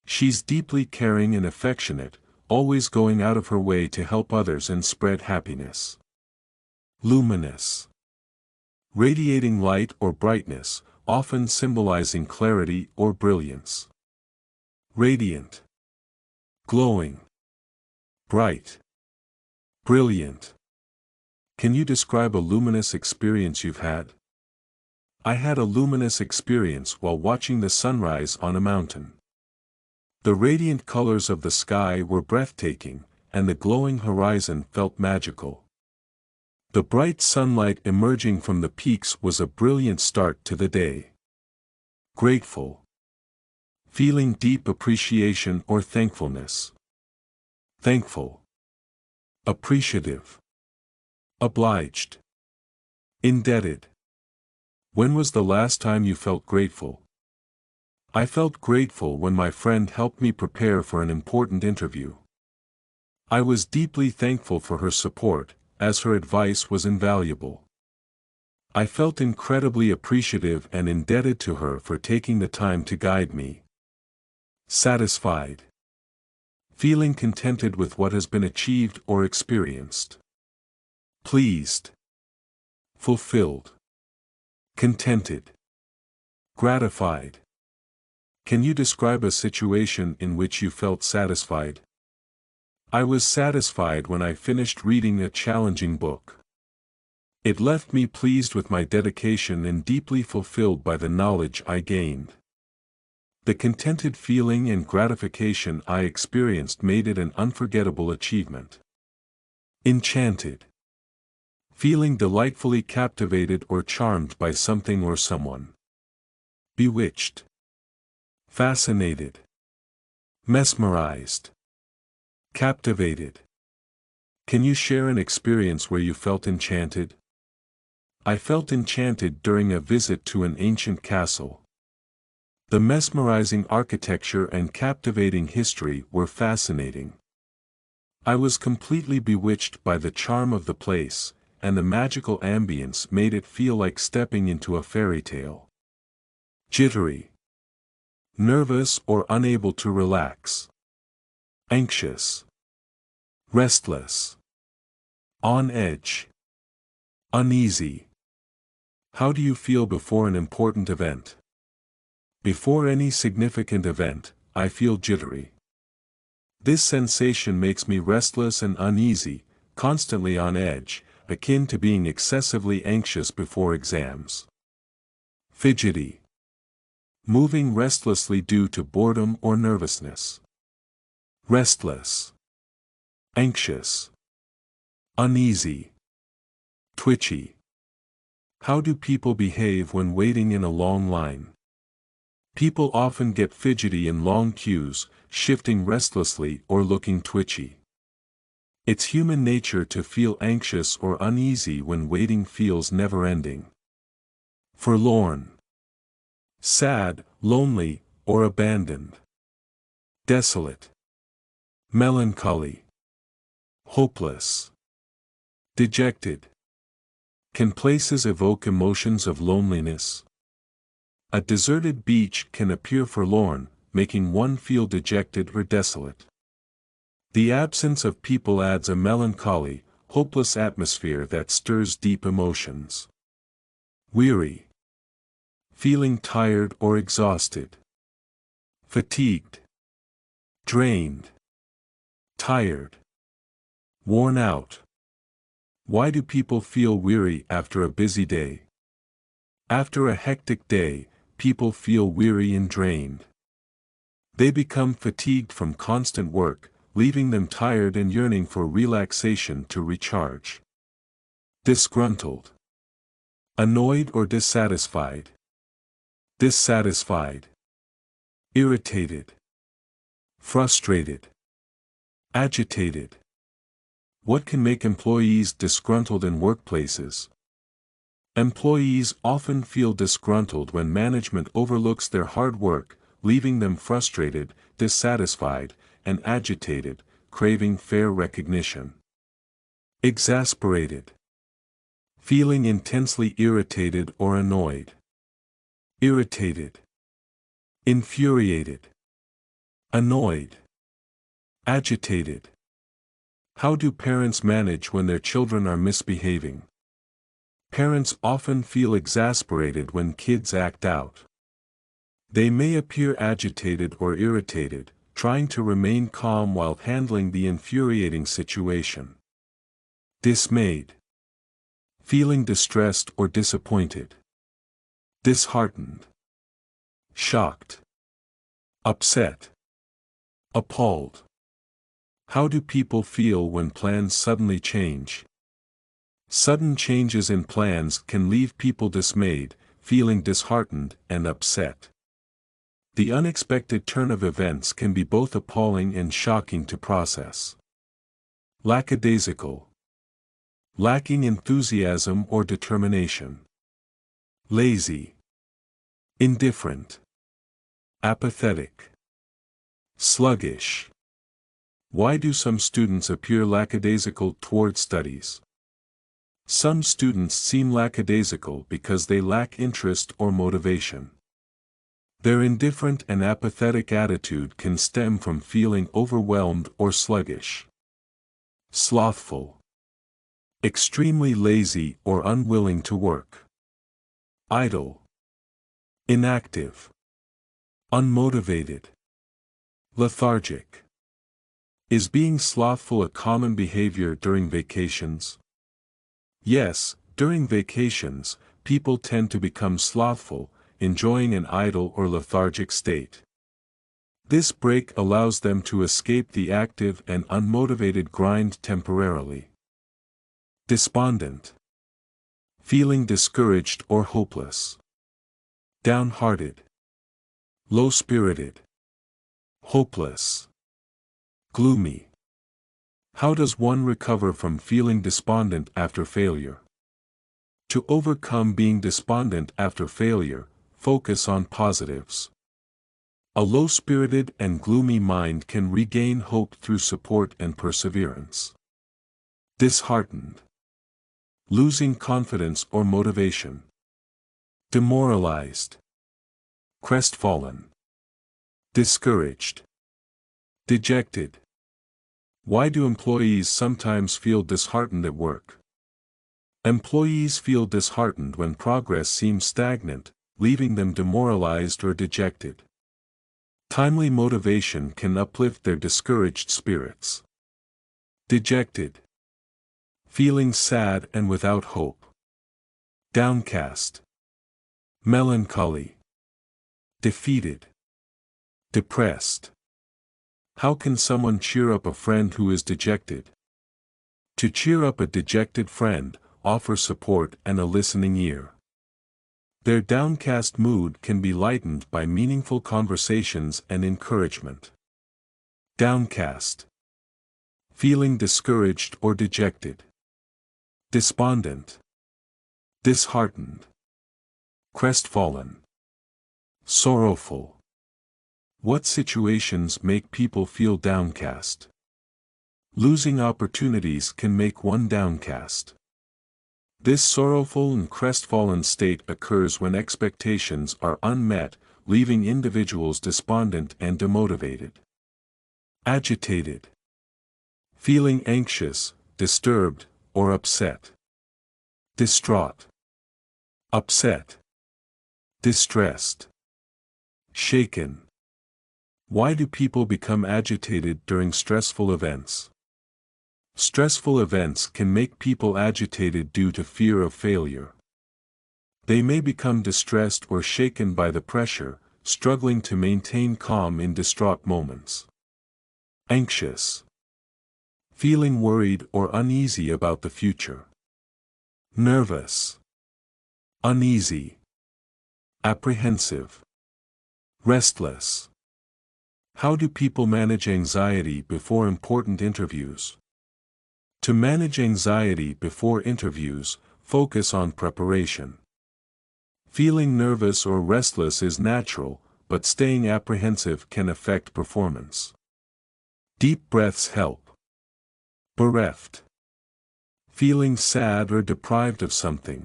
She's deeply caring and affectionate, always going out of her way to help others and spread happiness. Luminous. Radiating light or brightness, often symbolizing clarity or brilliance. Radiant. Glowing. Bright. Brilliant. Can you describe a luminous experience you've had? I had a luminous experience while watching the sunrise on a mountain. The radiant colors of the sky were breathtaking, and the glowing horizon felt magical. The bright sunlight emerging from the peaks was a brilliant start to the day. Grateful. Feeling deep appreciation or thankfulness. Thankful. Appreciative. Obliged. Indebted. When was the last time you felt grateful? I felt grateful when my friend helped me prepare for an important interview. I was deeply thankful for her support, as her advice was invaluable. I felt incredibly appreciative and indebted to her for taking the time to guide me. Satisfied. Feeling contented with what has been achieved or experienced. Pleased. Fulfilled. Contented. Gratified. Can you describe a situation in which you felt satisfied? I was satisfied when I finished reading a challenging book. It left me pleased with my dedication and deeply fulfilled by the knowledge I gained. The contented feeling and gratification I experienced made it an unforgettable achievement. Enchanted. Feeling delightfully captivated or charmed by something or someone. Bewitched. Fascinated. Mesmerized. Captivated. Can you share an experience where you felt enchanted? I felt enchanted during a visit to an ancient castle. The mesmerizing architecture and captivating history were fascinating. I was completely bewitched by the charm of the place, and the magical ambience made it feel like stepping into a fairy tale. Jittery. Nervous or unable to relax. Anxious. Restless. On edge. Uneasy. How do you feel before an important event? Before any significant event, I feel jittery. This sensation makes me restless and uneasy, constantly on edge, akin to being excessively anxious before exams. Fidgety. Moving restlessly due to boredom or nervousness. Restless. Anxious. Uneasy. Twitchy. How do people behave when waiting in a long line? People often get fidgety in long queues, shifting restlessly or looking twitchy. It's human nature to feel anxious or uneasy when waiting feels never-ending. Forlorn. Sad, lonely, or abandoned. Desolate. Melancholy. Hopeless. Dejected. Can places evoke emotions of loneliness? A deserted beach can appear forlorn, making one feel dejected or desolate. The absence of people adds a melancholy, hopeless atmosphere that stirs deep emotions. Weary. Feeling tired or exhausted. Fatigued. Drained. Tired. Worn out. Why do people feel weary after a busy day? After a hectic day, people feel weary and drained. They become fatigued from constant work, leaving them tired and yearning for relaxation to recharge. Disgruntled. Annoyed or dissatisfied. Dissatisfied. Irritated. Frustrated. Agitated. What can make employees disgruntled in workplaces? Employees often feel disgruntled when management overlooks their hard work, leaving them frustrated, dissatisfied, and agitated, craving fair recognition. Exasperated. Feeling intensely irritated or annoyed. Irritated. Infuriated. Annoyed. Agitated. How do parents manage when their children are misbehaving? Parents often feel exasperated when kids act out. They may appear agitated or irritated, trying to remain calm while handling the infuriating situation. Dismayed. Feeling distressed or disappointed. Disheartened. Shocked. Upset. Appalled. How do people feel when plans suddenly change? Sudden changes in plans can leave people dismayed, feeling disheartened and upset. The unexpected turn of events can be both appalling and shocking to process. Lackadaisical. Lacking enthusiasm or determination. Lazy. Indifferent. apathetic, sluggish. Why do some students appear lackadaisical toward studies? Some students seem lackadaisical because they lack interest or motivation. Their indifferent and apathetic attitude can stem from feeling overwhelmed or sluggish. Slothful, extremely lazy or unwilling to work. Idle, inactive, unmotivated, lethargic. Is being slothful a common behavior during vacations? Yes, during vacations, people tend to become slothful, enjoying an idle or lethargic state. This break allows them to escape the active and unmotivated grind temporarily. Despondent, feeling discouraged or hopeless. Downhearted, low-spirited, hopeless. Gloomy. How does one recover from feeling despondent after failure? To overcome being despondent after failure, focus on positives. A low-spirited and gloomy mind can regain hope through support and perseverance. Disheartened, losing confidence or motivation. Demoralized, crestfallen, discouraged, dejected. Why do employees sometimes feel disheartened at work? Employees feel disheartened when progress seems stagnant, leaving them demoralized or dejected. Timely motivation can uplift their discouraged spirits. Dejected, feeling sad and without hope. Downcast, melancholy, defeated, depressed. How can someone cheer up a friend who is dejected? To cheer up a dejected friend, offer support and a listening ear. Their downcast mood can be lightened by meaningful conversations and encouragement. Downcast, feeling discouraged or dejected. Despondent, disheartened, crestfallen, sorrowful. What situations make people feel downcast? Losing opportunities can make one downcast. This sorrowful and crestfallen state occurs when expectations are unmet, leaving individuals despondent and demotivated. Agitated, feeling anxious, disturbed, or upset. Distraught, upset, distressed, shaken. Why do people become agitated during stressful events? Stressful events can make people agitated due to fear of failure. They may become distressed or shaken by the pressure, struggling to maintain calm in distraught moments. Anxious, feeling worried or uneasy about the future. Nervous, uneasy, apprehensive, restless. How do people manage anxiety before important interviews? To manage anxiety before interviews, focus on preparation. Feeling nervous or restless is natural, but staying apprehensive can affect performance. Deep breaths help. Bereft, feeling sad or deprived of something.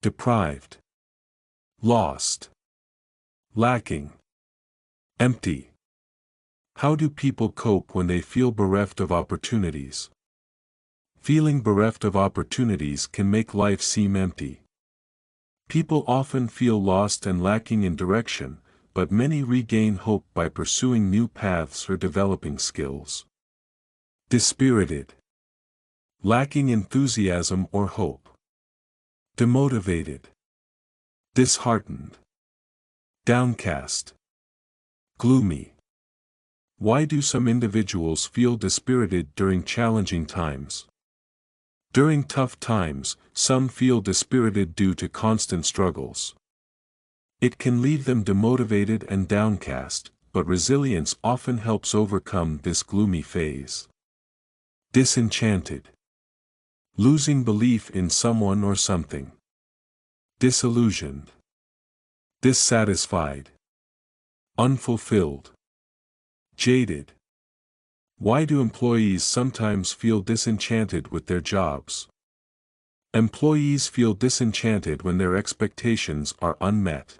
Deprived, lost, lacking, empty. How do people cope when they feel bereft of opportunities? Feeling bereft of opportunities can make life seem empty. People often feel lost and lacking in direction, but many regain hope by pursuing new paths or developing skills. Dispirited, lacking enthusiasm or hope. Demotivated, disheartened, downcast, gloomy. Why do some individuals feel dispirited during challenging times? During tough times, some feel dispirited due to constant struggles. It can leave them demotivated and downcast, but resilience often helps overcome this gloomy phase. Disenchanted, losing belief in someone or something. Disillusioned, dissatisfied, unfulfilled, jaded. Why do employees sometimes feel disenchanted with their jobs? Employees feel disenchanted when their expectations are unmet.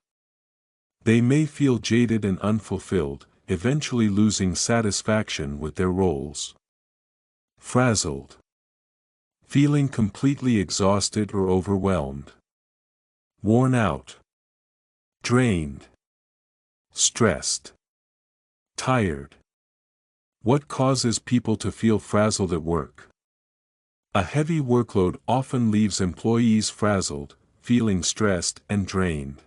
They may feel jaded and unfulfilled, eventually losing satisfaction with their roles. Frazzled, feeling completely exhausted or overwhelmed. Worn out, drained, stressed, tired. What causes people to feel frazzled at work? A heavy workload often leaves employees frazzled, feeling stressed and drained.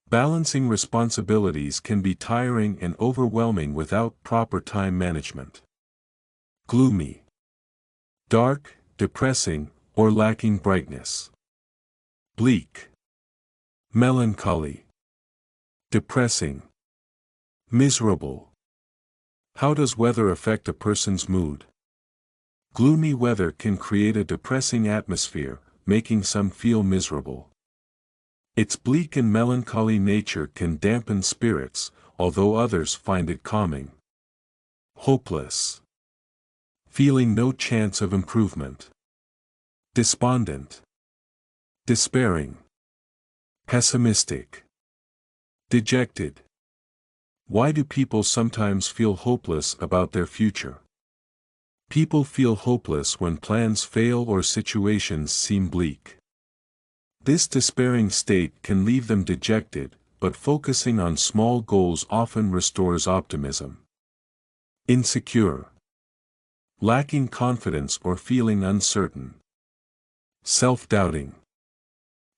Balancing responsibilities can be tiring and overwhelming without proper time management. Gloomy, dark, depressing, or lacking brightness. Bleak, melancholy, depressing, miserable. How does weather affect a person's mood? Gloomy weather can create a depressing atmosphere, making some feel miserable. Its bleak and melancholy nature can dampen spirits, although others find it calming. Hopeless, feeling no chance of improvement. Despondent, despairing, pessimistic, dejected. Why do people sometimes feel hopeless about their future? People feel hopeless when plans fail or situations seem bleak. This despairing state can leave them dejected, but focusing on small goals often restores optimism. Insecure, lacking confidence or feeling uncertain. Self-doubting,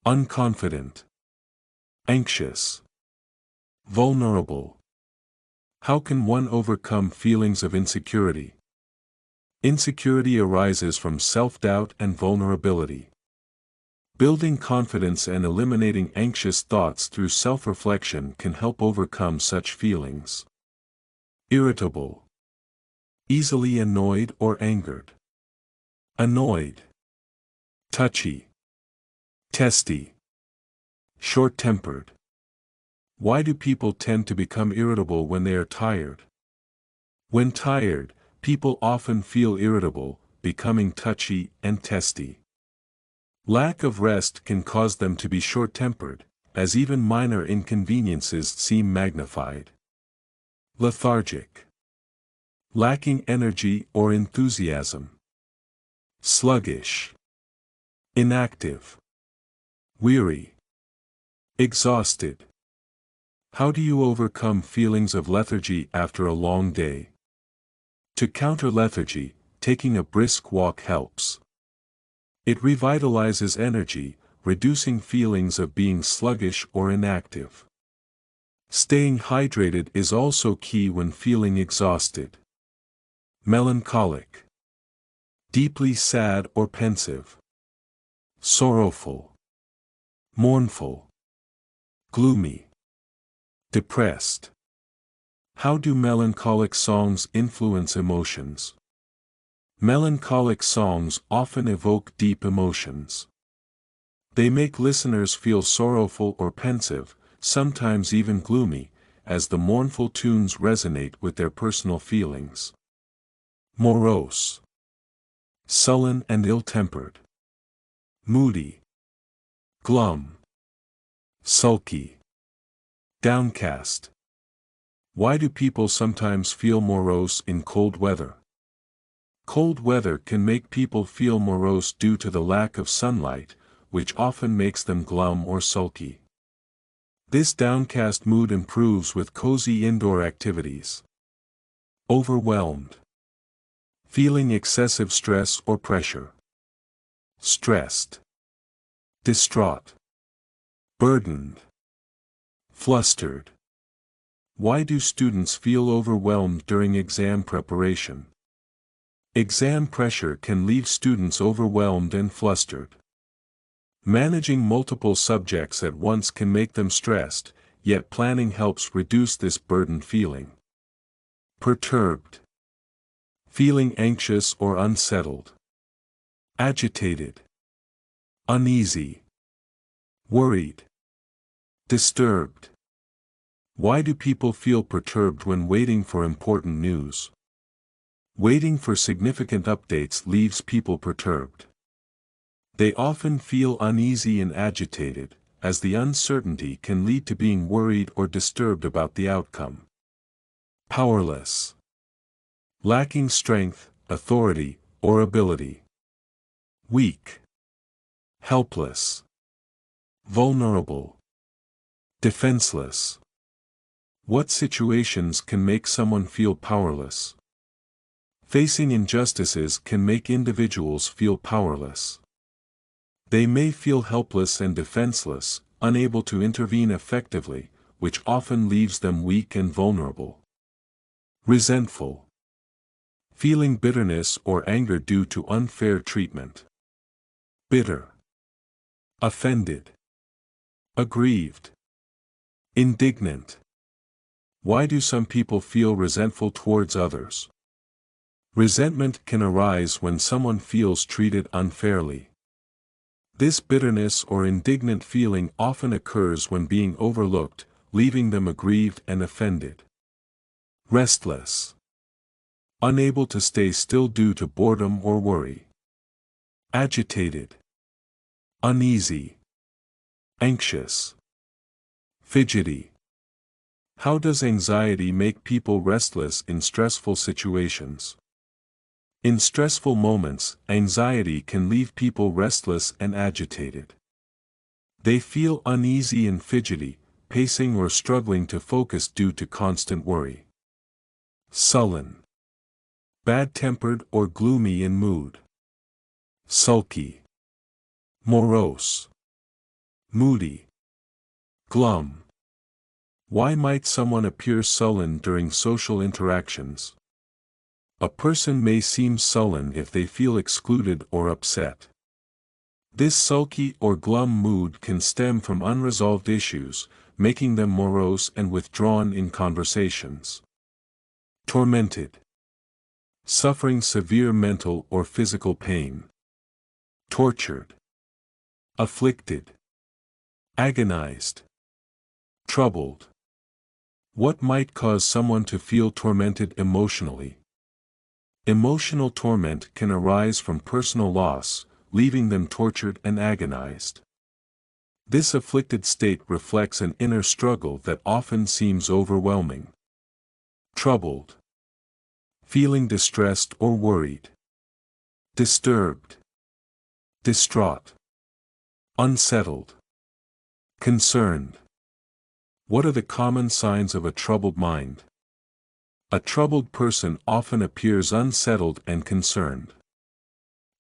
unconfident, anxious, vulnerable. How can one overcome feelings of insecurity? Insecurity arises from self-doubt and vulnerability. Building confidence and eliminating anxious thoughts through self-reflection can help overcome such feelings. Irritable, easily annoyed or angered. Annoyed, touchy, testy, short-tempered. Why do people tend to become irritable when they are tired? When tired, people often feel irritable, becoming touchy and testy. Lack of rest can cause them to be short-tempered, as even minor inconveniences seem magnified. Lethargic, lacking energy or enthusiasm. Sluggish, inactive, weary, exhausted. How do you overcome feelings of lethargy after a long day? To counter lethargy, taking a brisk walk helps. It revitalizes energy, reducing feelings of being sluggish or inactive. Staying hydrated is also key when feeling exhausted. Melancholic, deeply sad or pensive. Sorrowful, mournful, gloomy, depressed. How do melancholic songs influence emotions? Melancholic songs often evoke deep emotions. They make listeners feel sorrowful or pensive, sometimes even gloomy, as the mournful tunes resonate with their personal feelings. Morose, sullen and ill-tempered. Moody, glum, sulky, downcast. Why do people sometimes feel morose in cold weather? Cold weather can make people feel morose due to the lack of sunlight, which often makes them glum or sulky. This downcast mood improves with cozy indoor activities. Overwhelmed, feeling excessive stress or pressure. Stressed, distraught, burdened, flustered. Why do students feel overwhelmed during exam preparation? Exam pressure can leave students overwhelmed and flustered. Managing multiple subjects at once can make them stressed, yet planning helps reduce this burdened feeling. Perturbed, feeling anxious or unsettled. Agitated, uneasy, worried, disturbed. Why do people feel perturbed when waiting for important news? Waiting for significant updates leaves people perturbed. They often feel uneasy and agitated, as the uncertainty can lead to being worried or disturbed about the outcome. Powerless. Lacking strength, authority, or ability. Weak. Helpless. Vulnerable. Defenseless. What situations can make someone feel powerless? Facing injustices can make individuals feel powerless. They may feel helpless and defenseless, unable to intervene effectively, which often leaves them weak and vulnerable. Resentful. Feeling bitterness or anger due to unfair treatment. Bitter. Offended. Aggrieved. Indignant. Why do some people feel resentful towards others? Resentment can arise when someone feels treated unfairly. This bitterness or indignant feeling often occurs when being overlooked, leaving them aggrieved and offended. Restless. Unable to stay still due to boredom or worry. Agitated. Uneasy. Anxious. Fidgety. How does anxiety make people restless in stressful situations? In stressful moments, anxiety can leave people restless and agitated. They feel uneasy and fidgety, pacing or struggling to focus due to constant worry. Sullen. Bad-tempered or gloomy in mood. Sulky. Morose. Moody. Glum. Why might someone appear sullen during social interactions? A person may seem sullen if they feel excluded or upset. This sulky or glum mood can stem from unresolved issues, making them morose and withdrawn in conversations. Tormented. Suffering severe mental or physical pain. Tortured. Afflicted. Agonized. Troubled. What might cause someone to feel tormented emotionally? Emotional torment can arise from personal loss, leaving them tortured and agonized. This afflicted state reflects an inner struggle that often seems overwhelming. Troubled. Feeling distressed or worried. Disturbed. Distraught. Unsettled. Concerned. What are the common signs of a troubled mind? A troubled person often appears unsettled and concerned.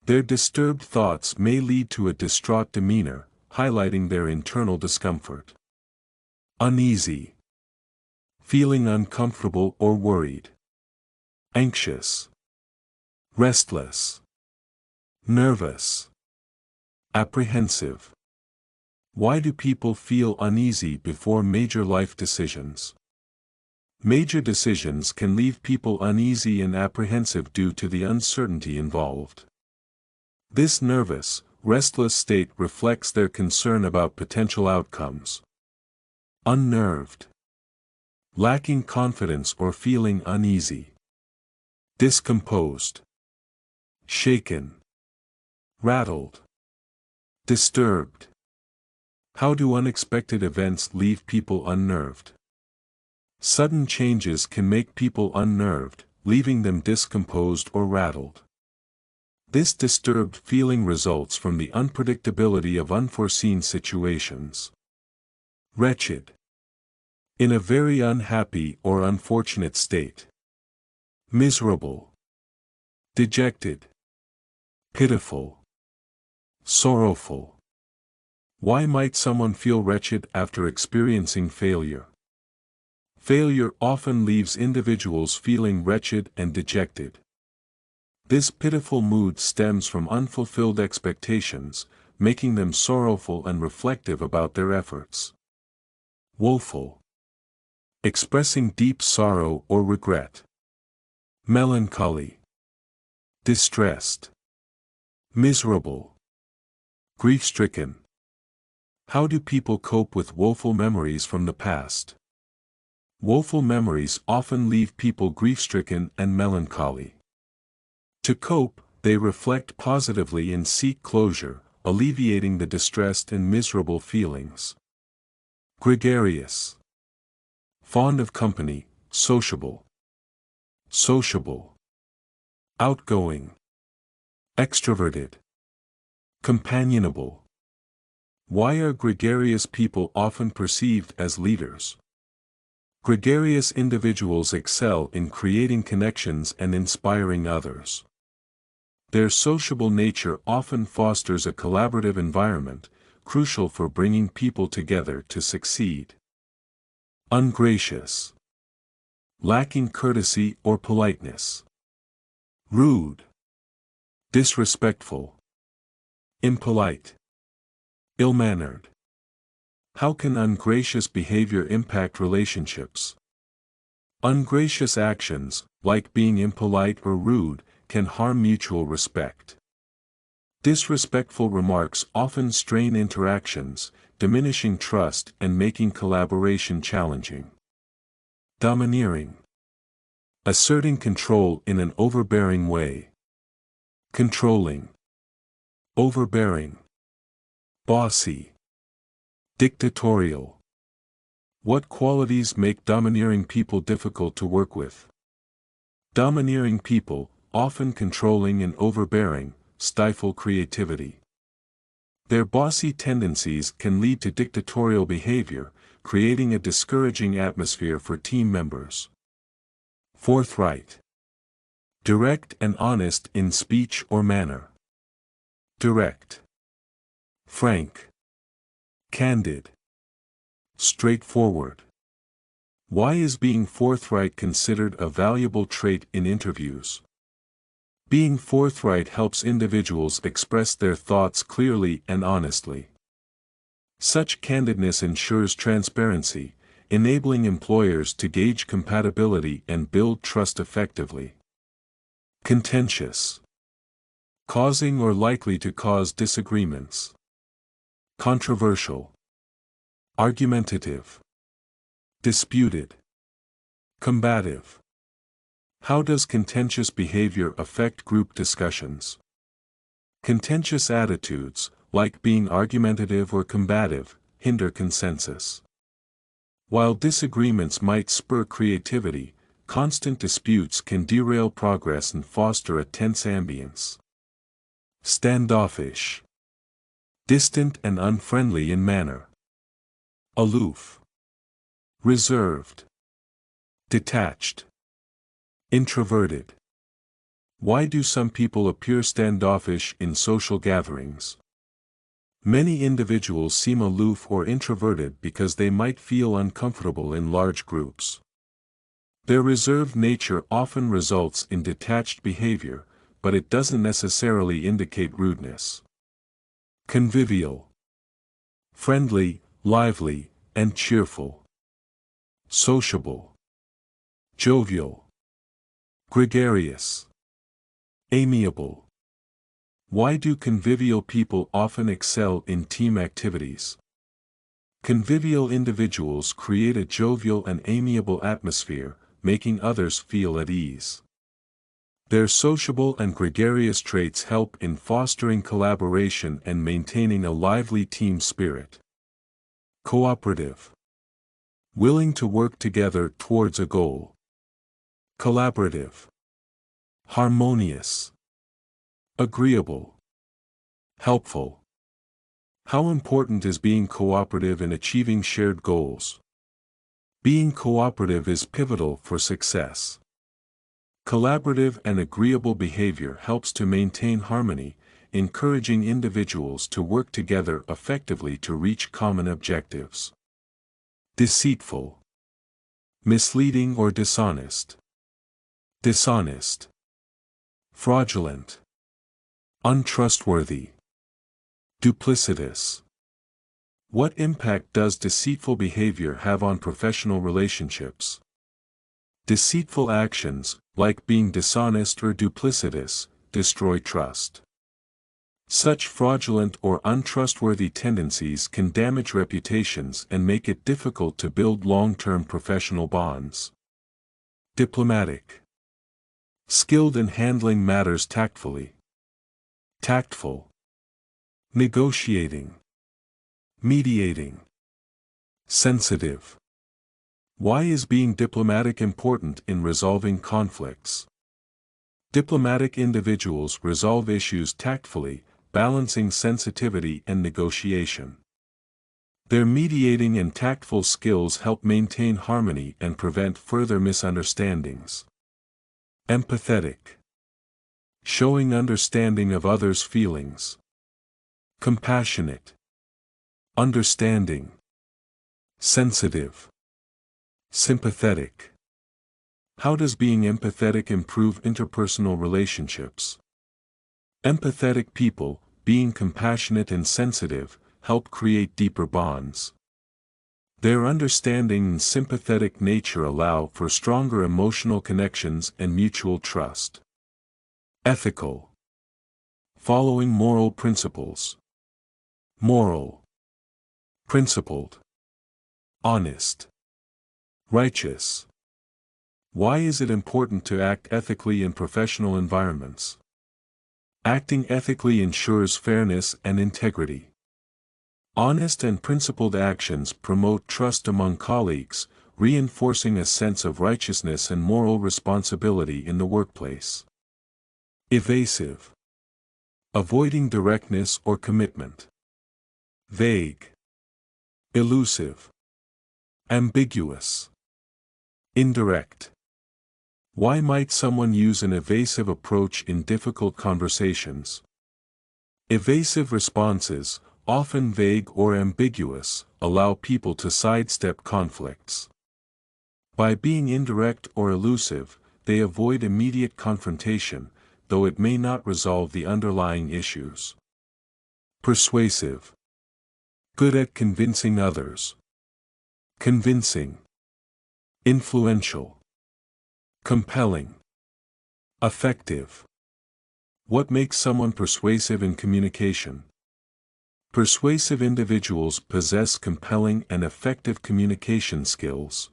Their disturbed thoughts may lead to a distraught demeanor, highlighting their internal discomfort. Uneasy. Feeling uncomfortable or worried. Anxious. Restless. Nervous. Apprehensive. Why do people feel uneasy before major life decisions? Major decisions can leave people uneasy and apprehensive due to the uncertainty involved. This nervous, restless state reflects their concern about potential outcomes. Unnerved. Lacking confidence or feeling uneasy. Discomposed. Shaken. Rattled. Disturbed. How do unexpected events leave people unnerved? Sudden changes can make people unnerved, leaving them discomposed or rattled. This disturbed feeling results from the unpredictability of unforeseen situations. Wretched. In a very unhappy or unfortunate state. Miserable. Dejected. Pitiful. Sorrowful. Why might someone feel wretched after experiencing failure? Failure often leaves individuals feeling wretched and dejected. This pitiful mood stems from unfulfilled expectations, making them sorrowful and reflective about their efforts. Woeful. Expressing deep sorrow or regret. Melancholy. Distressed. Miserable. Grief-stricken. How do people cope with woeful memories from the past? Woeful memories often leave people grief-stricken and melancholy. To cope, they reflect positively and seek closure, alleviating the distressed and miserable feelings. Gregarious. Fond of company, sociable. Sociable. Outgoing. Extroverted. Companionable. Why are gregarious people often perceived as leaders? Gregarious individuals excel in creating connections and inspiring others. Their sociable nature often fosters a collaborative environment, crucial for bringing people together to succeed. Ungracious. Lacking courtesy or politeness. Rude. Disrespectful. Impolite. Ill-mannered. How can ungracious behavior impact relationships? Ungracious actions, like being impolite or rude, can harm mutual respect. Disrespectful remarks often strain interactions, diminishing trust and making collaboration challenging. Domineering. Asserting control in an overbearing way. Controlling. Overbearing. Bossy. Dictatorial. What qualities make domineering people difficult to work with? Domineering people, often controlling and overbearing, stifle creativity. Their bossy tendencies can lead to dictatorial behavior, creating a discouraging atmosphere for team members. Forthright. Direct and honest in speech or manner. Direct. Frank. Candid. Straightforward. Why is being forthright considered a valuable trait in interviews? Being forthright helps individuals express their thoughts clearly and honestly. Such candidness ensures transparency, enabling employers to gauge compatibility and build trust effectively. Contentious. Causing or likely to cause disagreements. Controversial. Argumentative. Disputed. Combative. How does contentious behavior affect group discussions? Contentious attitudes, like being argumentative or combative, hinder consensus. While disagreements might spur creativity, constant disputes can derail progress and foster a tense ambience. Standoffish. Distant and unfriendly in manner. Aloof. Reserved. Detached. Introverted. Why do some people appear standoffish in social gatherings? Many individuals seem aloof or introverted because they might feel uncomfortable in large groups. Their reserved nature often results in detached behavior, but it doesn't necessarily indicate rudeness. Convivial. Friendly, lively, and cheerful. Sociable. Jovial. Gregarious. Amiable. Why do convivial people often excel in team activities? Convivial individuals create a jovial and amiable atmosphere, making others feel at ease. Their sociable and gregarious traits help in fostering collaboration and maintaining a lively team spirit. Cooperative. Willing to work together towards a goal. Collaborative. Harmonious. Agreeable. Helpful. How important is being cooperative in achieving shared goals? Being cooperative is pivotal for success. Collaborative and agreeable behavior helps to maintain harmony, encouraging individuals to work together effectively to reach common objectives. Deceitful. Misleading or dishonest. Dishonest. Fraudulent. Untrustworthy. Duplicitous. What impact does deceitful behavior have on professional relationships? Deceitful actions, like being dishonest or duplicitous, destroy trust. Such fraudulent or untrustworthy tendencies can damage reputations and make it difficult to build long-term professional bonds. Diplomatic. Skilled in handling matters tactfully. Tactful. Negotiating. Mediating. Sensitive. Why is being diplomatic important in resolving conflicts? Diplomatic individuals resolve issues tactfully, balancing sensitivity and negotiation. Their mediating and tactful skills help maintain harmony and prevent further misunderstandings. Empathetic. Showing understanding of others' feelings. Compassionate. Understanding. Sensitive. Sympathetic. How does being empathetic improve interpersonal relationships? Empathetic people, being compassionate and sensitive, help create deeper bonds. Their understanding and sympathetic nature allow for stronger emotional connections and mutual trust. Ethical. Following moral principles. Moral. Principled. Honest. Righteous. Why is it important to act ethically in professional environments? Acting ethically ensures fairness and integrity. Honest and principled actions promote trust among colleagues, reinforcing a sense of righteousness and moral responsibility in the workplace. Evasive. Avoiding directness or commitment. Vague. Elusive. Ambiguous. Indirect. Why might someone use an evasive approach in difficult conversations? Evasive responses, often vague or ambiguous, allow people to sidestep conflicts. By being indirect or elusive, they avoid immediate confrontation, though it may not resolve the underlying issues. Persuasive. Good at convincing others. Convincing. Influential. Compelling. Effective. What makes someone persuasive in communication? Persuasive individuals possess compelling and effective communication skills.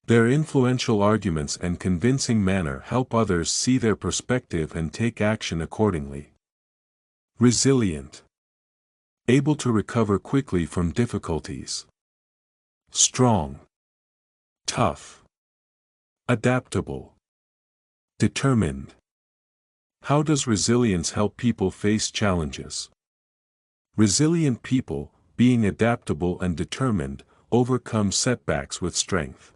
Their influential arguments and convincing manner help others see their perspective and take action accordingly. Resilient. Able to recover quickly from difficulties. Strong. Tough. Adaptable. Determined. How does resilience help people face challenges? Resilient people, being adaptable and determined, overcome setbacks with strength.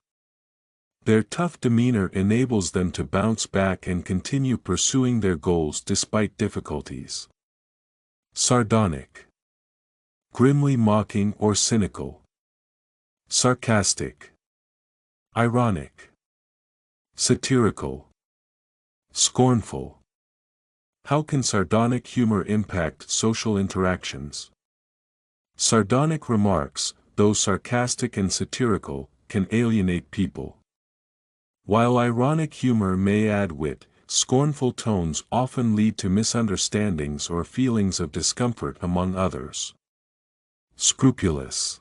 Their tough demeanor enables them to bounce back and continue pursuing their goals despite difficulties. Sardonic. Grimly mocking or cynical. Sarcastic. Ironic. Satirical. Scornful. How can sardonic humor impact social interactions? Sardonic remarks, though sarcastic and satirical, can alienate people. While ironic humor may add wit, scornful tones often lead to misunderstandings or feelings of discomfort among others. Scrupulous.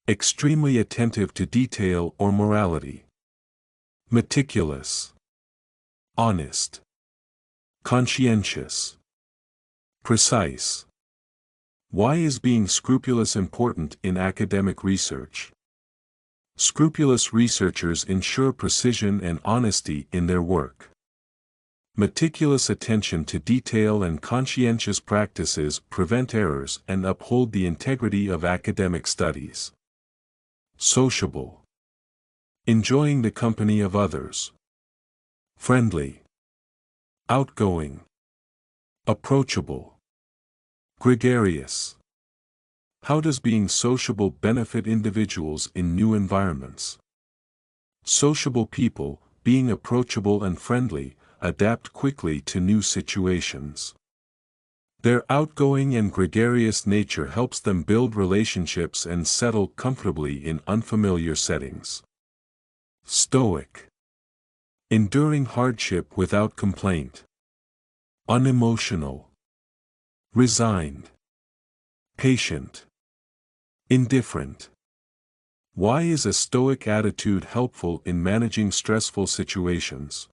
Extremely attentive to detail or morality. Meticulous. Honest. Conscientious. Precise. Why is being scrupulous important in academic research? Scrupulous researchers ensure precision and honesty in their work. Meticulous attention to detail and conscientious practices prevent errors and uphold the integrity of academic studies. Sociable. Enjoying the company of others. Friendly. Outgoing. Approachable. Gregarious. How does being sociable benefit individuals in new environments? Sociable people, being approachable and friendly, adapt quickly to new situations. Their outgoing and gregarious nature helps them build relationships and settle comfortably in unfamiliar settings. Stoic. Enduring hardship without complaint. Unemotional. resigned, patient, indifferent. Why is a stoic attitude helpful in managing stressful situations?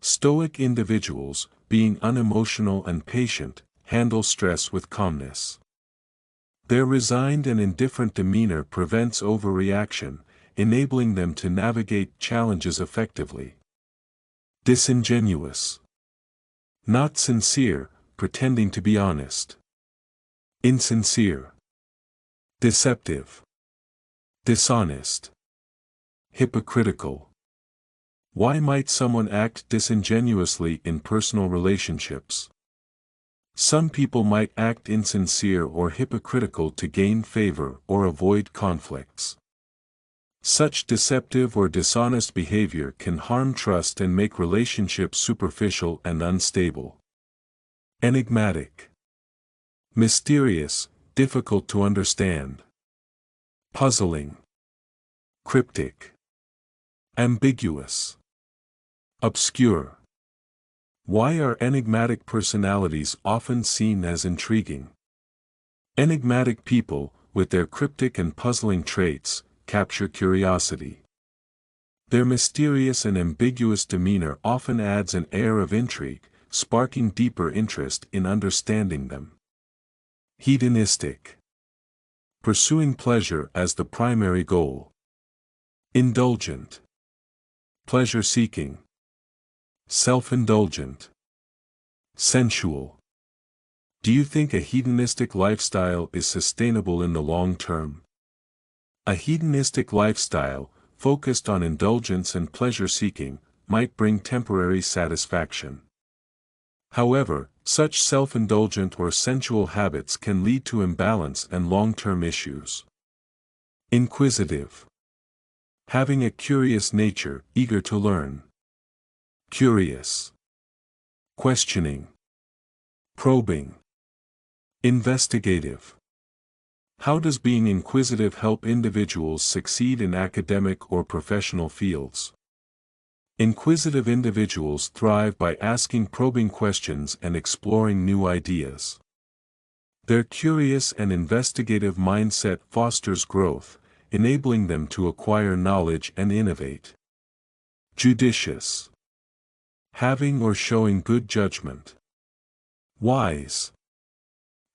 Stoic individuals, being unemotional and patient, handle stress with calmness. Their resigned and indifferent demeanor prevents overreaction, enabling them to navigate challenges effectively. Disingenuous. Not sincere, pretending to be honest. Insincere. Deceptive. Dishonest. Hypocritical. Why might someone act disingenuously in personal relationships? Some people might act insincere or hypocritical to gain favor or avoid conflicts. Such deceptive or dishonest behavior can harm trust and make relationships superficial and unstable. Enigmatic. Mysterious, difficult to understand. Puzzling. Cryptic. Ambiguous. Obscure. Why are enigmatic personalities often seen as intriguing? Enigmatic people, with their cryptic and puzzling traits, capture curiosity. Their mysterious and ambiguous demeanor often adds an air of intrigue, sparking deeper interest in understanding them. Hedonistic. Pursuing pleasure as the primary goal. Indulgent. Pleasure-seeking. Self-indulgent. Sensual. Do you think a hedonistic lifestyle is sustainable in the long term? A hedonistic lifestyle, focused on indulgence and pleasure-seeking, might bring temporary satisfaction. However, such self-indulgent or sensual habits can lead to imbalance and long-term issues. Inquisitive. Having a curious nature, eager to learn. Curious. Questioning. Probing. Investigative. How does being inquisitive help individuals succeed in academic or professional fields? Inquisitive individuals thrive by asking probing questions and exploring new ideas. Their curious and investigative mindset fosters growth, enabling them to acquire knowledge and innovate. Judicious. Having or showing good judgment. Wise.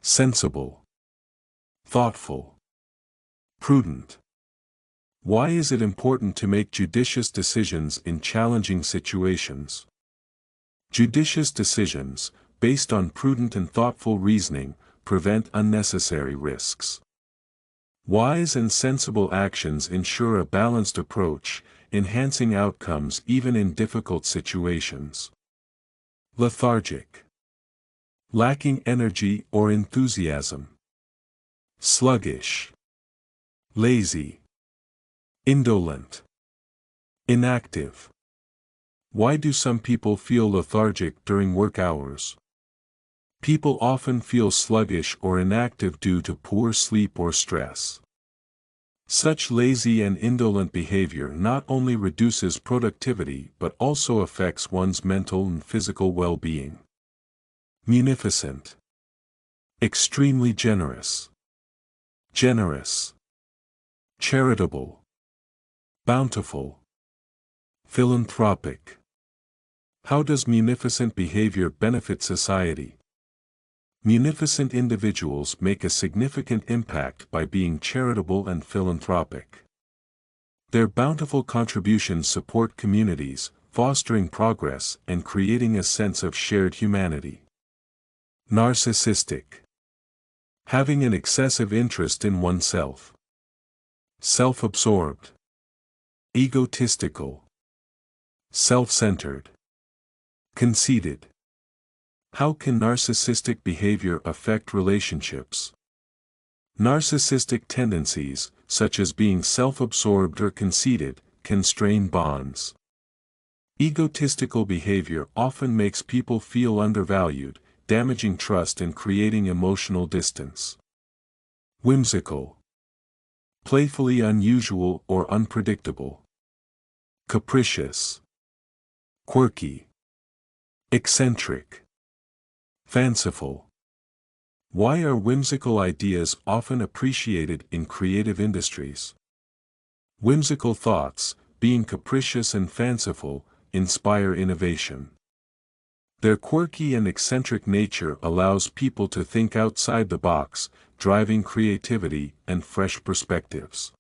Sensible. Thoughtful. Prudent. Why is it important to make judicious decisions in challenging situations? Judicious decisions, based on prudent and thoughtful reasoning, prevent unnecessary risks. Wise and sensible actions ensure a balanced approach, enhancing outcomes even in difficult situations. Lethargic. Lacking energy or enthusiasm. Sluggish. Lazy. Indolent. Inactive. Why do some people feel lethargic during work hours? People often feel sluggish or inactive due to poor sleep or stress. Such lazy and indolent behavior not only reduces productivity but also affects one's mental and physical well-being. Munificent. Extremely generous. Generous. Charitable. Bountiful. Philanthropic. How does munificent behavior benefit society? Munificent individuals make a significant impact by being charitable and philanthropic. Their bountiful contributions support communities, fostering progress and creating a sense of shared humanity. Narcissistic. Having an excessive interest in oneself. Self-absorbed. Egotistical. Self-centered. Conceited. How can narcissistic behavior affect relationships? Narcissistic tendencies, such as being self-absorbed or conceited, can strain bonds. Egotistical behavior often makes people feel undervalued, damaging trust and creating emotional distance. Whimsical. Playfully unusual or unpredictable. Capricious. Quirky. Eccentric. Fanciful. Why are whimsical ideas often appreciated in creative industries? Whimsical thoughts, being capricious and fanciful, inspire innovation. Their quirky and eccentric nature allows people to think outside the box, driving creativity and fresh perspectives.